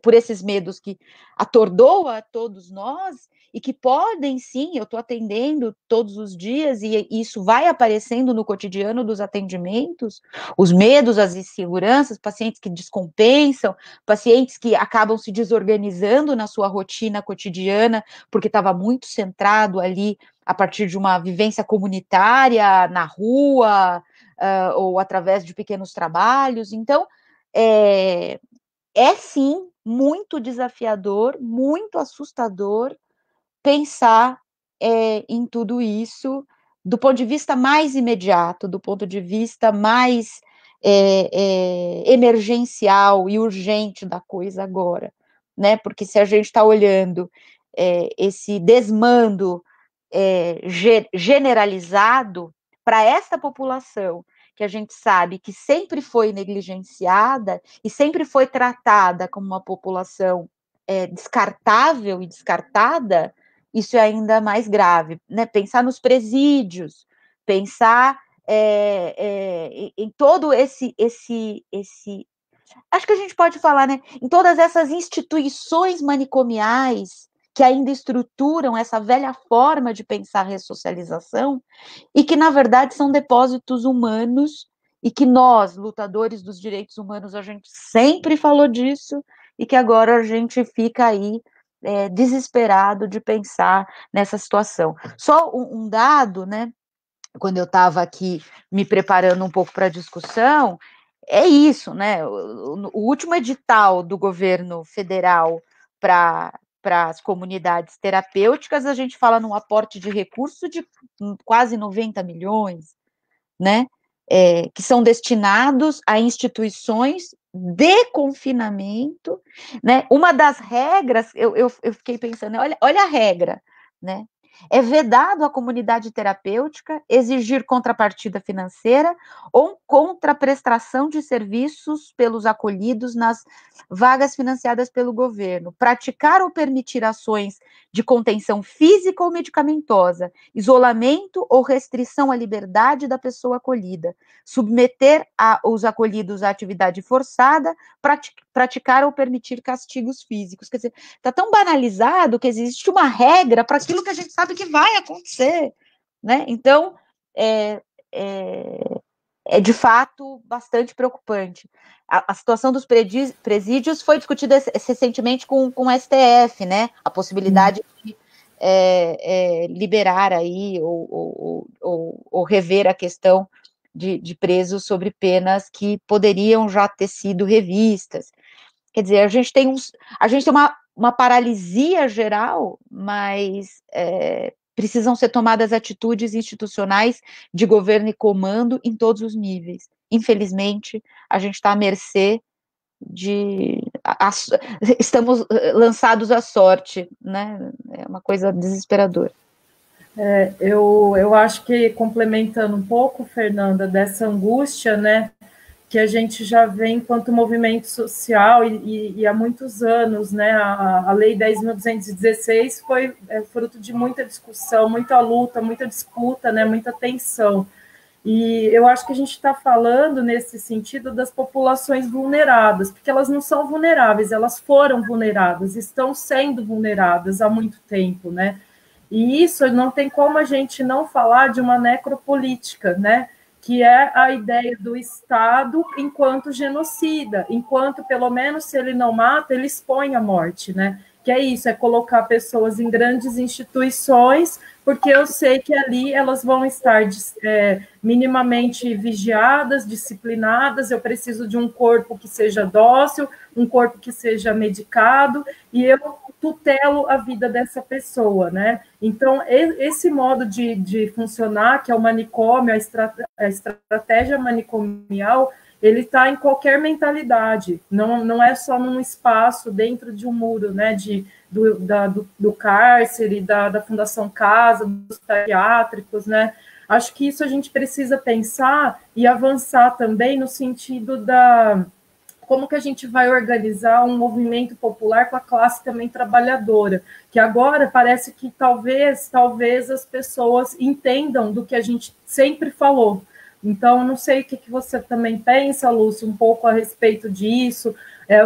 por esses medos que atordoam a todos nós, e que podem, sim, eu estou atendendo todos os dias, e isso vai aparecendo no cotidiano dos atendimentos, os medos, as inseguranças, pacientes que descompensam, pacientes que acabam se desorganizando na sua rotina cotidiana, porque estava muito centrado ali a partir de uma vivência comunitária, na rua, ou através de pequenos trabalhos. Então, sim muito desafiador, muito assustador pensar em tudo isso do ponto de vista mais imediato, do ponto de vista mais emergencial e urgente da coisa agora, né? Porque se a gente está olhando esse desmando generalizado para essa população, que a gente sabe que sempre foi negligenciada e sempre foi tratada como uma população descartável e descartada, isso é ainda mais grave, né? Pensar nos presídios, pensar em todo esse acho que a gente pode falar, né, em todas essas instituições manicomiais que ainda estruturam essa velha forma de pensar a ressocialização, e que, na verdade, são depósitos humanos, e que nós, lutadores dos direitos humanos, a gente sempre falou disso, e que agora a gente fica aí desesperado de pensar nessa situação. Só um dado, né, quando eu estava aqui me preparando um pouco para a discussão, é isso, né? O último edital do governo federal para as comunidades terapêuticas, a gente fala num aporte de recurso de quase 90 milhões, né? Que são destinados a instituições de confinamento, né? Uma das regras, eu fiquei pensando, olha a regra, né? É vedado à comunidade terapêutica exigir contrapartida financeira ou contraprestação de serviços pelos acolhidos nas vagas financiadas pelo governo, praticar ou permitir ações de contenção física ou medicamentosa, isolamento ou restrição à liberdade da pessoa acolhida, submeter os acolhidos à atividade forçada, praticar ou permitir castigos físicos. Quer dizer, está tão banalizado que existe uma regra para aquilo que a gente sabe que vai acontecer, né? Então, é de fato bastante preocupante. A situação dos presídios foi discutida recentemente com o STF, né? A possibilidade de liberar aí ou rever a questão de presos sobre penas que poderiam já ter sido revistas. Quer dizer, a gente tem uma paralisia geral, mas precisam ser tomadas atitudes institucionais de governo e comando em todos os níveis. Infelizmente, a gente está à mercê estamos lançados à sorte, né? É uma coisa desesperadora. Eu acho que, complementando um pouco, Fernanda, dessa angústia, né, que a gente já vê enquanto movimento social e há muitos anos, né? A Lei 10.216 foi fruto de muita discussão, muita luta, muita disputa, né? Muita tensão. E eu acho que a gente está falando, nesse sentido, das populações vulneradas, porque elas não são vulneráveis, elas foram vulneradas, estão sendo vulneradas há muito tempo, né? E isso não tem como a gente não falar de uma necropolítica, né? Que é a ideia do Estado enquanto genocida, enquanto, pelo menos, se ele não mata, ele expõe a morte, né? Que é isso, é colocar pessoas em grandes instituições, porque eu sei que ali elas vão estar minimamente vigiadas, disciplinadas, eu preciso de um corpo que seja dócil, um corpo que seja medicado, e eu tutelo a vida dessa pessoa, né? Então, esse modo de funcionar, que é o manicômio, a estratégia manicomial, ele está em qualquer mentalidade, não é só num espaço dentro de um muro, né, do cárcere, da Fundação Casa, dos psiquiátricos, né? Acho que isso a gente precisa pensar e avançar também no sentido como que a gente vai organizar um movimento popular com a classe também trabalhadora, que agora parece que talvez as pessoas entendam do que a gente sempre falou. Então, não sei o que você também pensa, Lúcio, um pouco a respeito disso,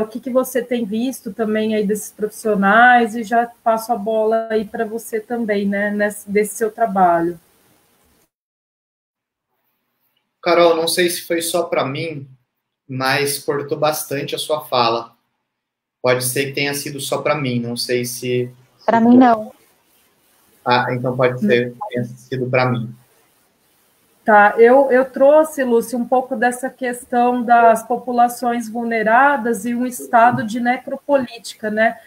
o que você tem visto também aí desses profissionais, e já passo a bola aí para você também, né, desse seu trabalho. Carol, não sei se foi só para mim, mas cortou bastante a sua fala. Pode ser que tenha sido só para mim, não sei se... Para mim, não. Ah, então pode ser que tenha sido para mim. Tá, eu trouxe, Lúcia, um pouco dessa questão das populações vulneradas e um estado de necropolítica, né?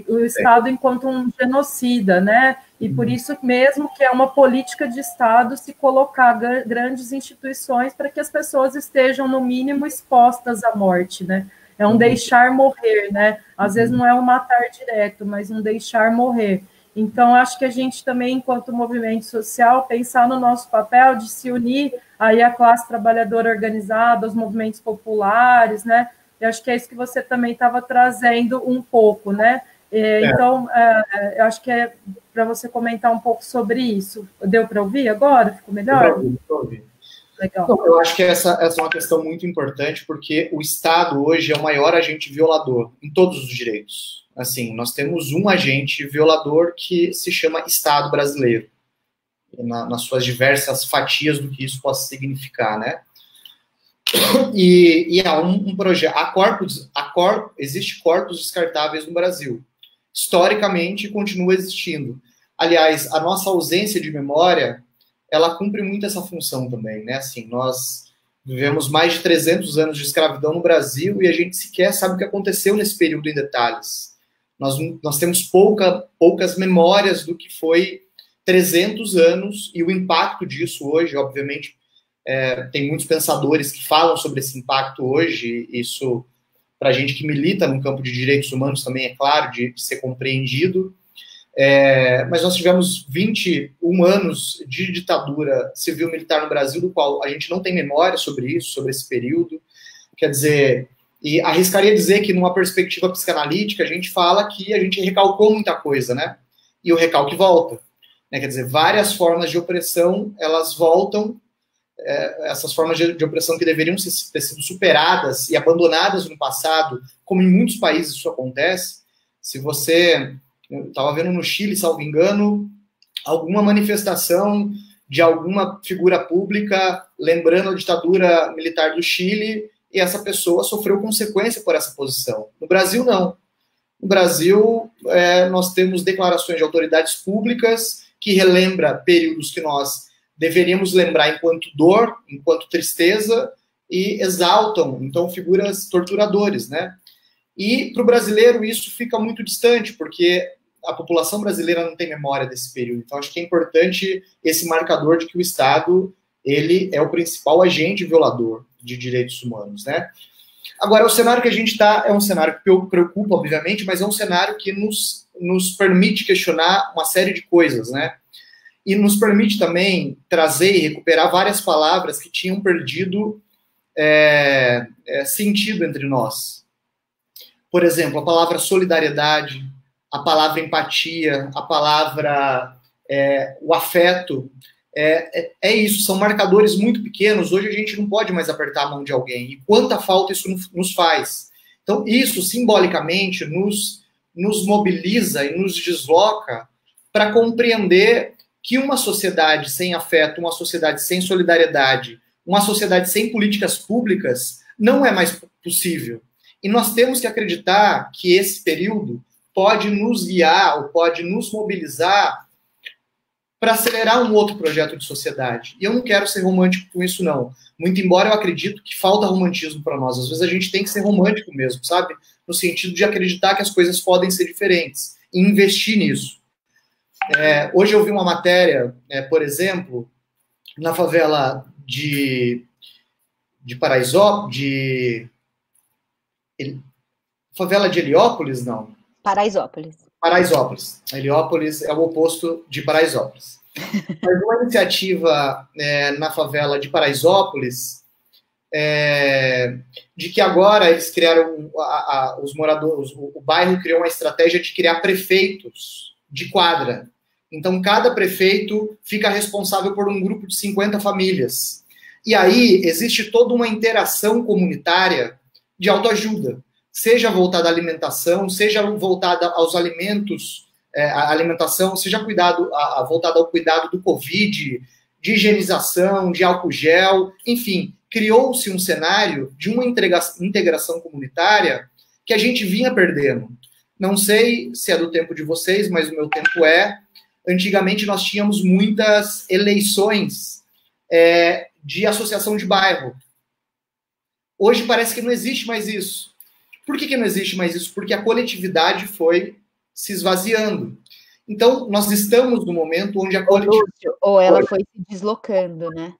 O Estado enquanto um genocida, né? E por isso mesmo que é uma política de Estado se colocar grandes instituições para que as pessoas estejam, no mínimo, expostas à morte, né? É um deixar morrer, né? Às vezes não é um matar direto, mas um deixar morrer. Então, acho que a gente também, enquanto movimento social, pensar no nosso papel de se unir aí à classe trabalhadora organizada, aos movimentos populares, né? Eu acho que é isso que você também estava trazendo um pouco, né? Então, eu acho que é para você comentar um pouco sobre isso. Deu para ouvir agora? Ficou melhor? Deu para ouvir. Legal. Então, eu acho que essa é uma questão muito importante, porque o Estado hoje é o maior agente violador em todos os direitos. Assim, nós temos um agente violador que se chama Estado brasileiro, nas suas diversas fatias do que isso possa significar, né? E há um projeto, existe corpos descartáveis no Brasil. Historicamente, continua existindo. Aliás, a nossa ausência de memória, ela cumpre muito essa função também, né? Assim, nós vivemos mais de 300 anos de escravidão no Brasil e a gente sequer sabe o que aconteceu nesse período em detalhes. Nós temos poucas memórias do que foi 300 anos e o impacto disso hoje, obviamente, tem muitos pensadores que falam sobre esse impacto hoje, isso, para a gente que milita no campo de direitos humanos também, é claro, de ser compreendido, mas nós tivemos 21 anos de ditadura civil-militar no Brasil, do qual a gente não tem memória sobre isso, sobre esse período, quer dizer, e arriscaria dizer que numa perspectiva psicanalítica a gente fala que a gente recalcou muita coisa, né? E o recalque volta, né? Quer dizer, várias formas de opressão, elas voltam, essas formas de opressão que deveriam ter sido superadas e abandonadas no passado, como em muitos países isso acontece. Se você... Eu estava vendo no Chile, salvo engano, alguma manifestação de alguma figura pública lembrando a ditadura militar do Chile, e essa pessoa sofreu consequência por essa posição. No Brasil, não. No Brasil, nós temos declarações de autoridades públicas que relembra períodos que nós deveríamos lembrar enquanto dor, enquanto tristeza, e exaltam, então, figuras torturadores, né? E, para o brasileiro, isso fica muito distante, porque a população brasileira não tem memória desse período. Então, acho que é importante esse marcador de que o Estado, ele é o principal agente violador de direitos humanos, né? Agora, o cenário que a gente está é um cenário que preocupa, obviamente, mas é um cenário que nos permite questionar uma série de coisas, né? E nos permite também trazer e recuperar várias palavras que tinham perdido sentido entre nós. Por exemplo, a palavra solidariedade, a palavra empatia, a palavra o afeto, isso, são marcadores muito pequenos. Hoje a gente não pode mais apertar a mão de alguém, e quanta falta isso nos faz. Então, isso, simbolicamente, nos mobiliza e nos desloca para compreender que uma sociedade sem afeto, uma sociedade sem solidariedade, uma sociedade sem políticas públicas, não é mais possível. E nós temos que acreditar que esse período pode nos guiar, ou pode nos mobilizar para acelerar um outro projeto de sociedade. E eu não quero ser romântico com isso, não. Muito embora eu acredito que falta romantismo para nós. Às vezes a gente tem que ser romântico mesmo, sabe? No sentido de acreditar que as coisas podem ser diferentes e investir nisso. Hoje eu vi uma matéria, por exemplo, na favela de Paraisópolis, favela de Heliópolis, não? Paraisópolis. Heliópolis é o oposto de Paraisópolis. Mas uma iniciativa na favela de Paraisópolis, de que agora eles criaram, os moradores, o bairro criou uma estratégia de criar prefeitos de quadra. Então, cada prefeito fica responsável por um grupo de 50 famílias. E aí existe toda uma interação comunitária de autoajuda, seja voltada à alimentação, seja voltada aos alimentos, a alimentação, seja voltada ao cuidado do Covid, de higienização, de álcool gel, enfim, criou-se um cenário de uma integração comunitária que a gente vinha perdendo. Não sei se é do tempo de vocês, mas o meu tempo antigamente nós tínhamos muitas eleições de associação de bairro. Hoje parece que não existe mais isso. Por que não existe mais isso? Porque a coletividade foi se esvaziando. Então, nós estamos no momento onde a coletividade... Ou ela foi se deslocando, né?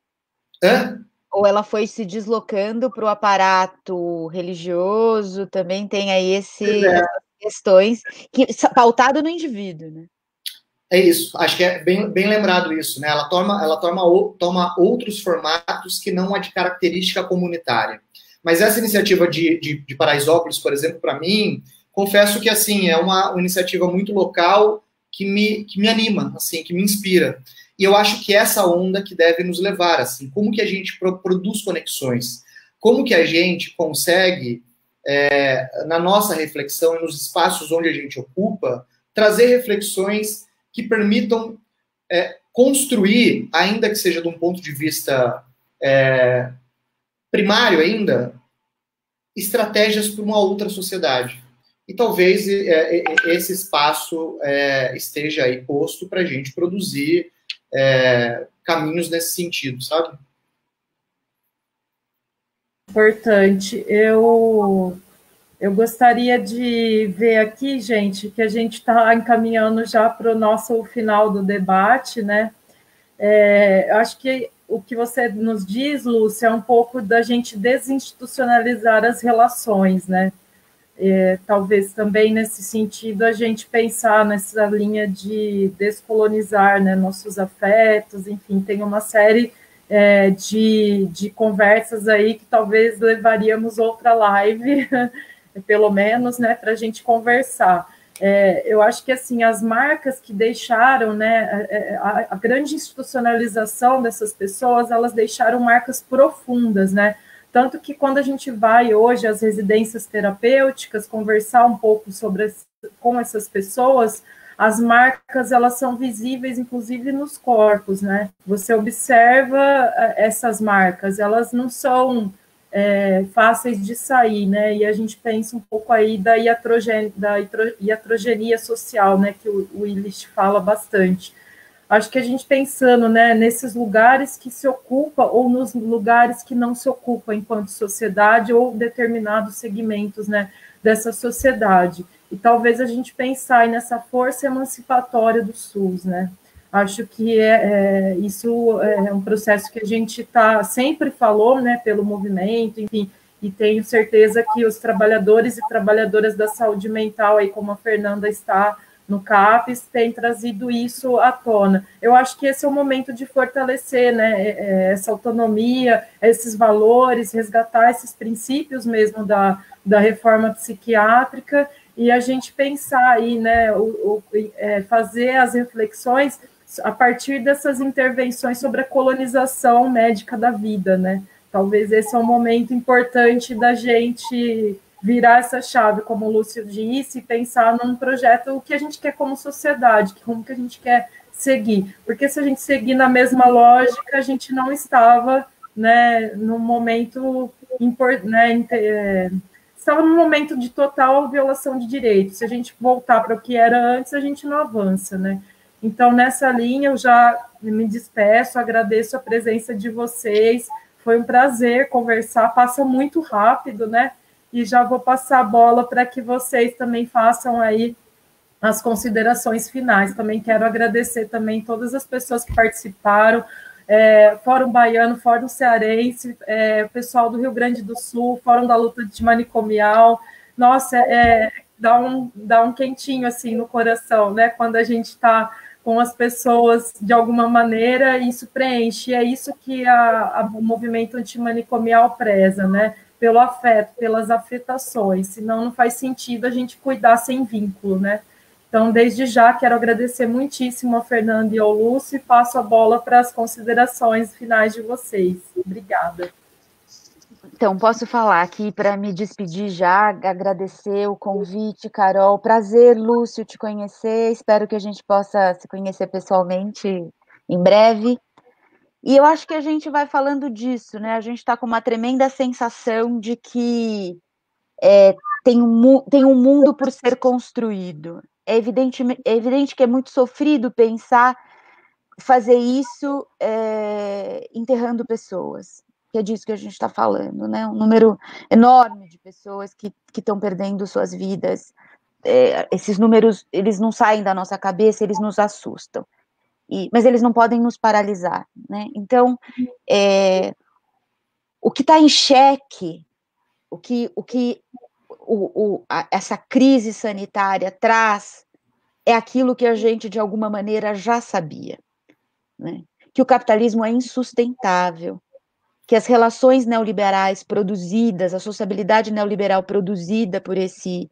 Hã? Ou ela foi se deslocando para o aparato religioso, também tem aí essas questões, pautado no indivíduo, né? É isso, acho que é bem lembrado isso, né? Ela toma outros formatos que não a de característica comunitária. Mas essa iniciativa de Paraisópolis, por exemplo, para mim, confesso que assim é uma iniciativa muito local que me anima, assim, que me inspira. E eu acho que essa onda que deve nos levar, assim, como que a gente produz conexões, como que a gente consegue, na nossa reflexão e nos espaços onde a gente ocupa, trazer reflexões que permitam construir, ainda que seja de um ponto de vista primário ainda, estratégias para uma outra sociedade. E talvez esse espaço esteja aí posto para a gente produzir caminhos nesse sentido, sabe? Importante. Eu gostaria de ver aqui, gente, que a gente está encaminhando já para o nosso final do debate, né? Acho que o que você nos diz, Lúcia, é um pouco da gente desinstitucionalizar as relações, né? Talvez também nesse sentido a gente pensar nessa linha de descolonizar, né, nossos afetos, enfim, tem uma série de conversas aí que talvez levaríamos outra live, pelo menos, né, para a gente conversar. Eu acho que, assim, as marcas que deixaram, né, a grande institucionalização dessas pessoas, elas deixaram marcas profundas, né, tanto que quando a gente vai hoje às residências terapêuticas conversar um pouco com essas pessoas, as marcas, elas são visíveis, inclusive, nos corpos, né? Você observa essas marcas, elas não são fáceis de sair, né? E a gente pensa um pouco aí da iatrogenia social, né? Que o Willis fala bastante. Acho que a gente pensando, né, nesses lugares que se ocupa ou nos lugares que não se ocupa enquanto sociedade ou determinados segmentos, né, dessa sociedade. E talvez a gente pensar nessa força emancipatória do SUS, né? Acho que isso é um processo que a gente sempre falou, né, pelo movimento, enfim, e tenho certeza que os trabalhadores e trabalhadoras da saúde mental, aí como a Fernanda está no CAPES, tem trazido isso à tona. Eu acho que esse é o momento de fortalecer, né, essa autonomia, esses valores, resgatar esses princípios mesmo da reforma psiquiátrica, e a gente pensar aí, né, fazer as reflexões a partir dessas intervenções sobre a colonização médica da vida, né? Talvez esse é um momento importante da gente virar essa chave, como o Lúcio disse, e pensar num projeto, o que a gente quer como sociedade, como que a gente quer seguir. Porque se a gente seguir na mesma lógica, a gente não estava, né, num momento, estava num momento de total violação de direitos. Se a gente voltar para o que era antes, a gente não avança, né? Então, nessa linha, eu já me despeço, agradeço a presença de vocês, foi um prazer conversar, passa muito rápido, né? E já vou passar a bola para que vocês também façam aí as considerações finais. Também quero agradecer também todas as pessoas que participaram, Fórum Baiano, Fórum Cearense, pessoal do Rio Grande do Sul, Fórum da Luta Antimanicomial. Nossa, dá um quentinho assim no coração, né? Quando a gente está com as pessoas de alguma maneira, isso preenche. É isso que o movimento antimanicomial preza, né? Pelo afeto, pelas afetações. Senão não faz sentido a gente cuidar sem vínculo, né? Então, desde já, quero agradecer muitíssimo a Fernanda e ao Lúcio e passo a bola para as considerações finais de vocês. Obrigada. Então, posso falar aqui para me despedir já, agradecer o convite, Carol. Prazer, Lúcio, te conhecer. Espero que a gente possa se conhecer pessoalmente em breve. E eu acho que a gente vai falando disso, né? A gente está com uma tremenda sensação de que tem um mundo por ser construído. É evidente que é muito sofrido pensar, fazer isso enterrando pessoas, que é disso que a gente está falando, né? Um número enorme de pessoas que estão perdendo suas vidas. Esses números, eles não saem da nossa cabeça, eles nos assustam. Mas eles não podem nos paralisar, né? Então, o que está em xeque, essa crise sanitária traz é aquilo que a gente, de alguma maneira, já sabia, né? Que o capitalismo é insustentável, que as relações neoliberais produzidas, a sociabilidade neoliberal produzida por esse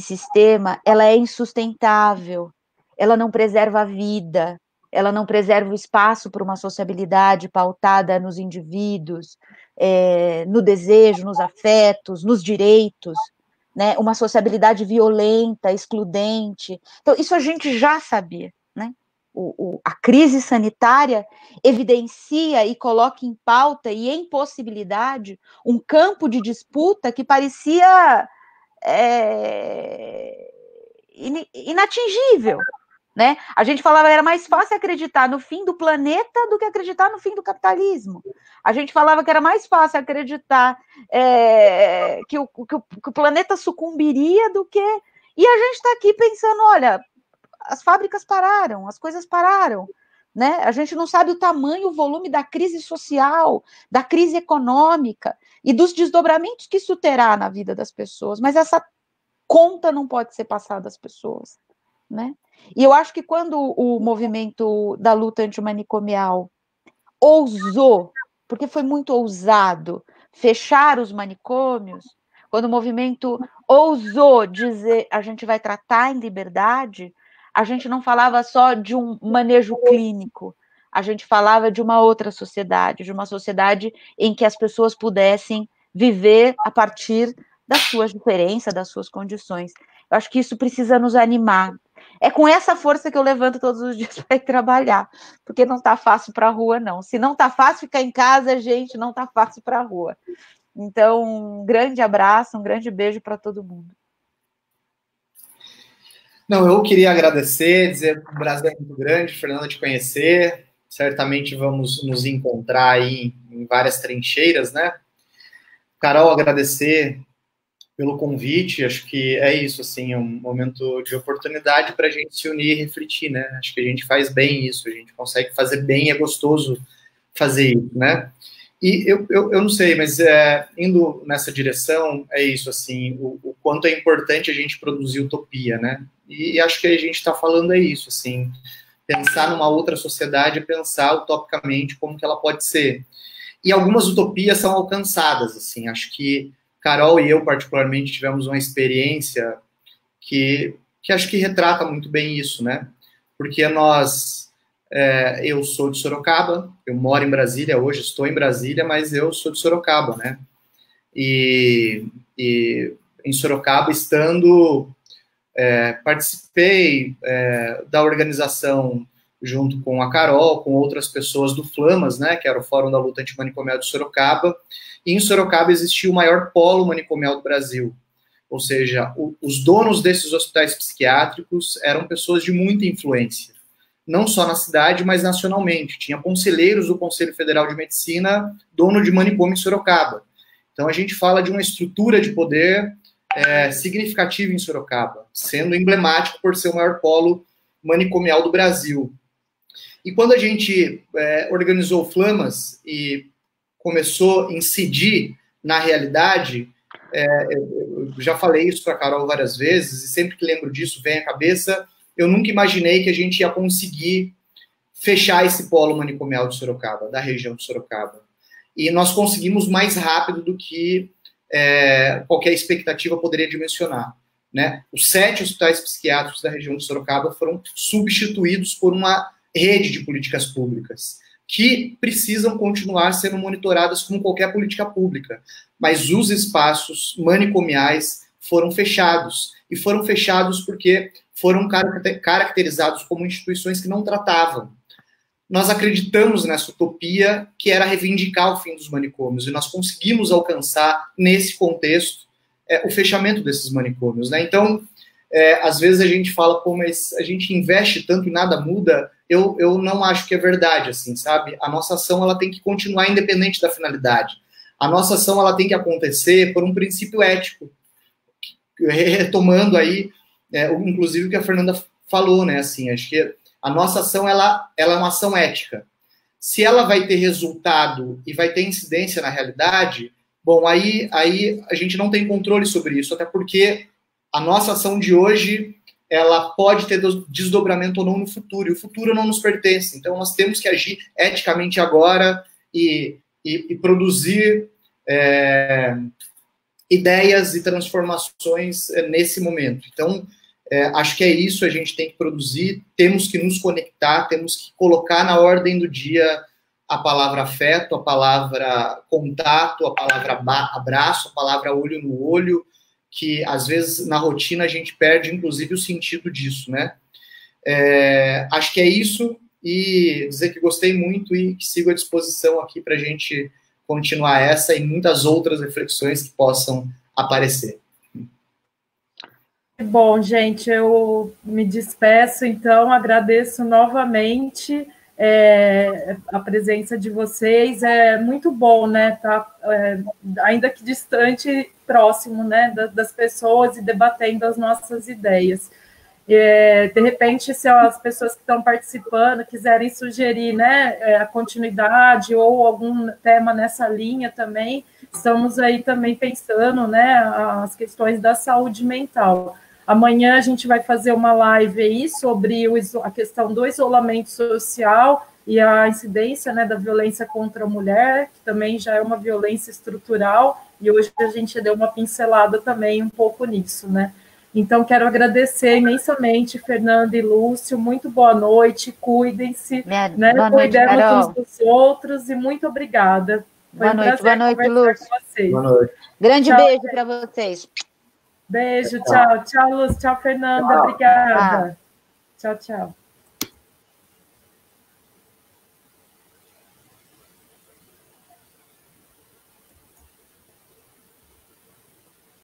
sistema, ela é insustentável, ela não preserva a vida, ela não preserva o espaço para uma sociabilidade pautada nos indivíduos, no desejo, nos afetos, nos direitos, né? Uma sociabilidade violenta, excludente. Então, isso a gente já sabia, né? A crise sanitária evidencia e coloca em pauta e em possibilidade um campo de disputa que parecia inatingível, né? A gente falava que era mais fácil acreditar no fim do planeta do que acreditar no fim do capitalismo. A gente falava que era mais fácil acreditar que o planeta sucumbiria do que... E a gente está aqui pensando, olha, as fábricas pararam, as coisas pararam, né? A gente não sabe o tamanho, o volume da crise social, da crise econômica e dos desdobramentos que isso terá na vida das pessoas, mas essa conta não pode ser passada às pessoas, né? E eu acho que quando o movimento da luta antimanicomial ousou, porque foi muito ousado, fechar os manicômios, quando o movimento ousou dizer a gente vai tratar em liberdade, a gente não falava só de um manejo clínico, a gente falava de uma outra sociedade, de uma sociedade em que as pessoas pudessem viver a partir das suas diferenças, das suas condições. Eu acho que isso precisa nos animar. É com essa força que eu levanto todos os dias para ir trabalhar, porque não está fácil para a rua, não. Se não está fácil ficar em casa, gente, não está fácil para a rua. Então, um grande abraço, um grande beijo para todo mundo. Não, eu queria agradecer, dizer que o Brasil é muito grande, Fernanda, te conhecer. Certamente vamos nos encontrar aí em várias trincheiras, né? Carol, agradecer pelo convite, acho que é isso, assim, é um momento de oportunidade para a gente se unir e refletir, né? Acho que a gente faz bem isso, a gente consegue fazer bem, é gostoso fazer isso, né? E eu não sei, mas indo nessa direção, é isso, assim, o quanto é importante a gente produzir utopia, né? E acho que a gente está falando é isso, assim, pensar numa outra sociedade, pensar utopicamente como que ela pode ser. E algumas utopias são alcançadas, assim, acho que Carol e eu, particularmente, tivemos uma experiência que acho que retrata muito bem isso, né? Porque eu sou de Sorocaba, eu moro em Brasília hoje, estou em Brasília, mas eu sou de Sorocaba, né? E em Sorocaba, participei da organização junto com a Carol, com outras pessoas do Flamas, né, que era o Fórum da Luta Antimanicomial de Sorocaba, e em Sorocaba existia o maior polo manicomial do Brasil, ou seja, os donos desses hospitais psiquiátricos eram pessoas de muita influência, não só na cidade, mas nacionalmente. Tinha conselheiros do Conselho Federal de Medicina, dono de manicômio em Sorocaba. Então a gente fala de uma estrutura de poder significativa em Sorocaba, sendo emblemático por ser o maior polo manicomial do Brasil. E quando a gente organizou o Flamas e começou a incidir na realidade, eu já falei isso para a Carol várias vezes, e sempre que lembro disso vem à cabeça, eu nunca imaginei que a gente ia conseguir fechar esse polo manicomial de Sorocaba, da região de Sorocaba. E nós conseguimos mais rápido do que qualquer expectativa poderia dimensionar. Né? Os 7 hospitais psiquiátricos da região de Sorocaba foram substituídos por uma rede de políticas públicas, que precisam continuar sendo monitoradas como qualquer política pública. Mas os espaços manicomiais foram fechados. E foram fechados porque foram caracterizados como instituições que não tratavam. Nós acreditamos nessa utopia que era reivindicar o fim dos manicômios, e nós conseguimos alcançar, nesse contexto, o fechamento desses manicômios. Né? Então, às vezes a gente fala, pô, mas a gente investe tanto e nada muda. Eu não acho que é verdade, assim, sabe? A nossa ação ela tem que continuar independente da finalidade. A nossa ação ela tem que acontecer por um princípio ético. Retomando aí, inclusive o que a Fernanda falou, né? Assim, acho que a nossa ação ela é uma ação ética. Se ela vai ter resultado e vai ter incidência na realidade, bom, aí a gente não tem controle sobre isso, até porque a nossa ação de hoje ela pode ter desdobramento ou não no futuro, e o futuro não nos pertence. Então, nós temos que agir eticamente agora e produzir ideias e transformações nesse momento. Então, acho que é isso, a gente tem que produzir, temos que nos conectar, temos que colocar na ordem do dia a palavra afeto, a palavra contato, a palavra abraço, a palavra olho no olho, que às vezes na rotina a gente perde, inclusive, o sentido disso, né? Acho que é isso, e dizer que gostei muito e que sigo à disposição aqui para a gente continuar essa e muitas outras reflexões que possam aparecer. Bom, gente, eu me despeço, então, agradeço novamente a presença de vocês, é muito bom, né, tá, ainda que distante, próximo, né, das pessoas e debatendo as nossas ideias. De repente, se as pessoas que estão participando quiserem sugerir, né, a continuidade ou algum tema nessa linha também, estamos aí também pensando, né, as questões da saúde mental. Amanhã a gente vai fazer uma live aí sobre a questão do isolamento social e a incidência, né, da violência contra a mulher, que também já é uma violência estrutural, e hoje a gente deu uma pincelada também um pouco nisso, né? Então, quero agradecer imensamente, Fernanda e Lúcio, muito boa noite, cuidem-se, né? Cuidemos uns dos outros, e muito obrigada. Foi boa noite, Lúcio. Com vocês. Boa noite. Grande beijo para vocês. Beijo, tchau, Lúcio, tchau, Fernanda, obrigada. Tchau, tchau.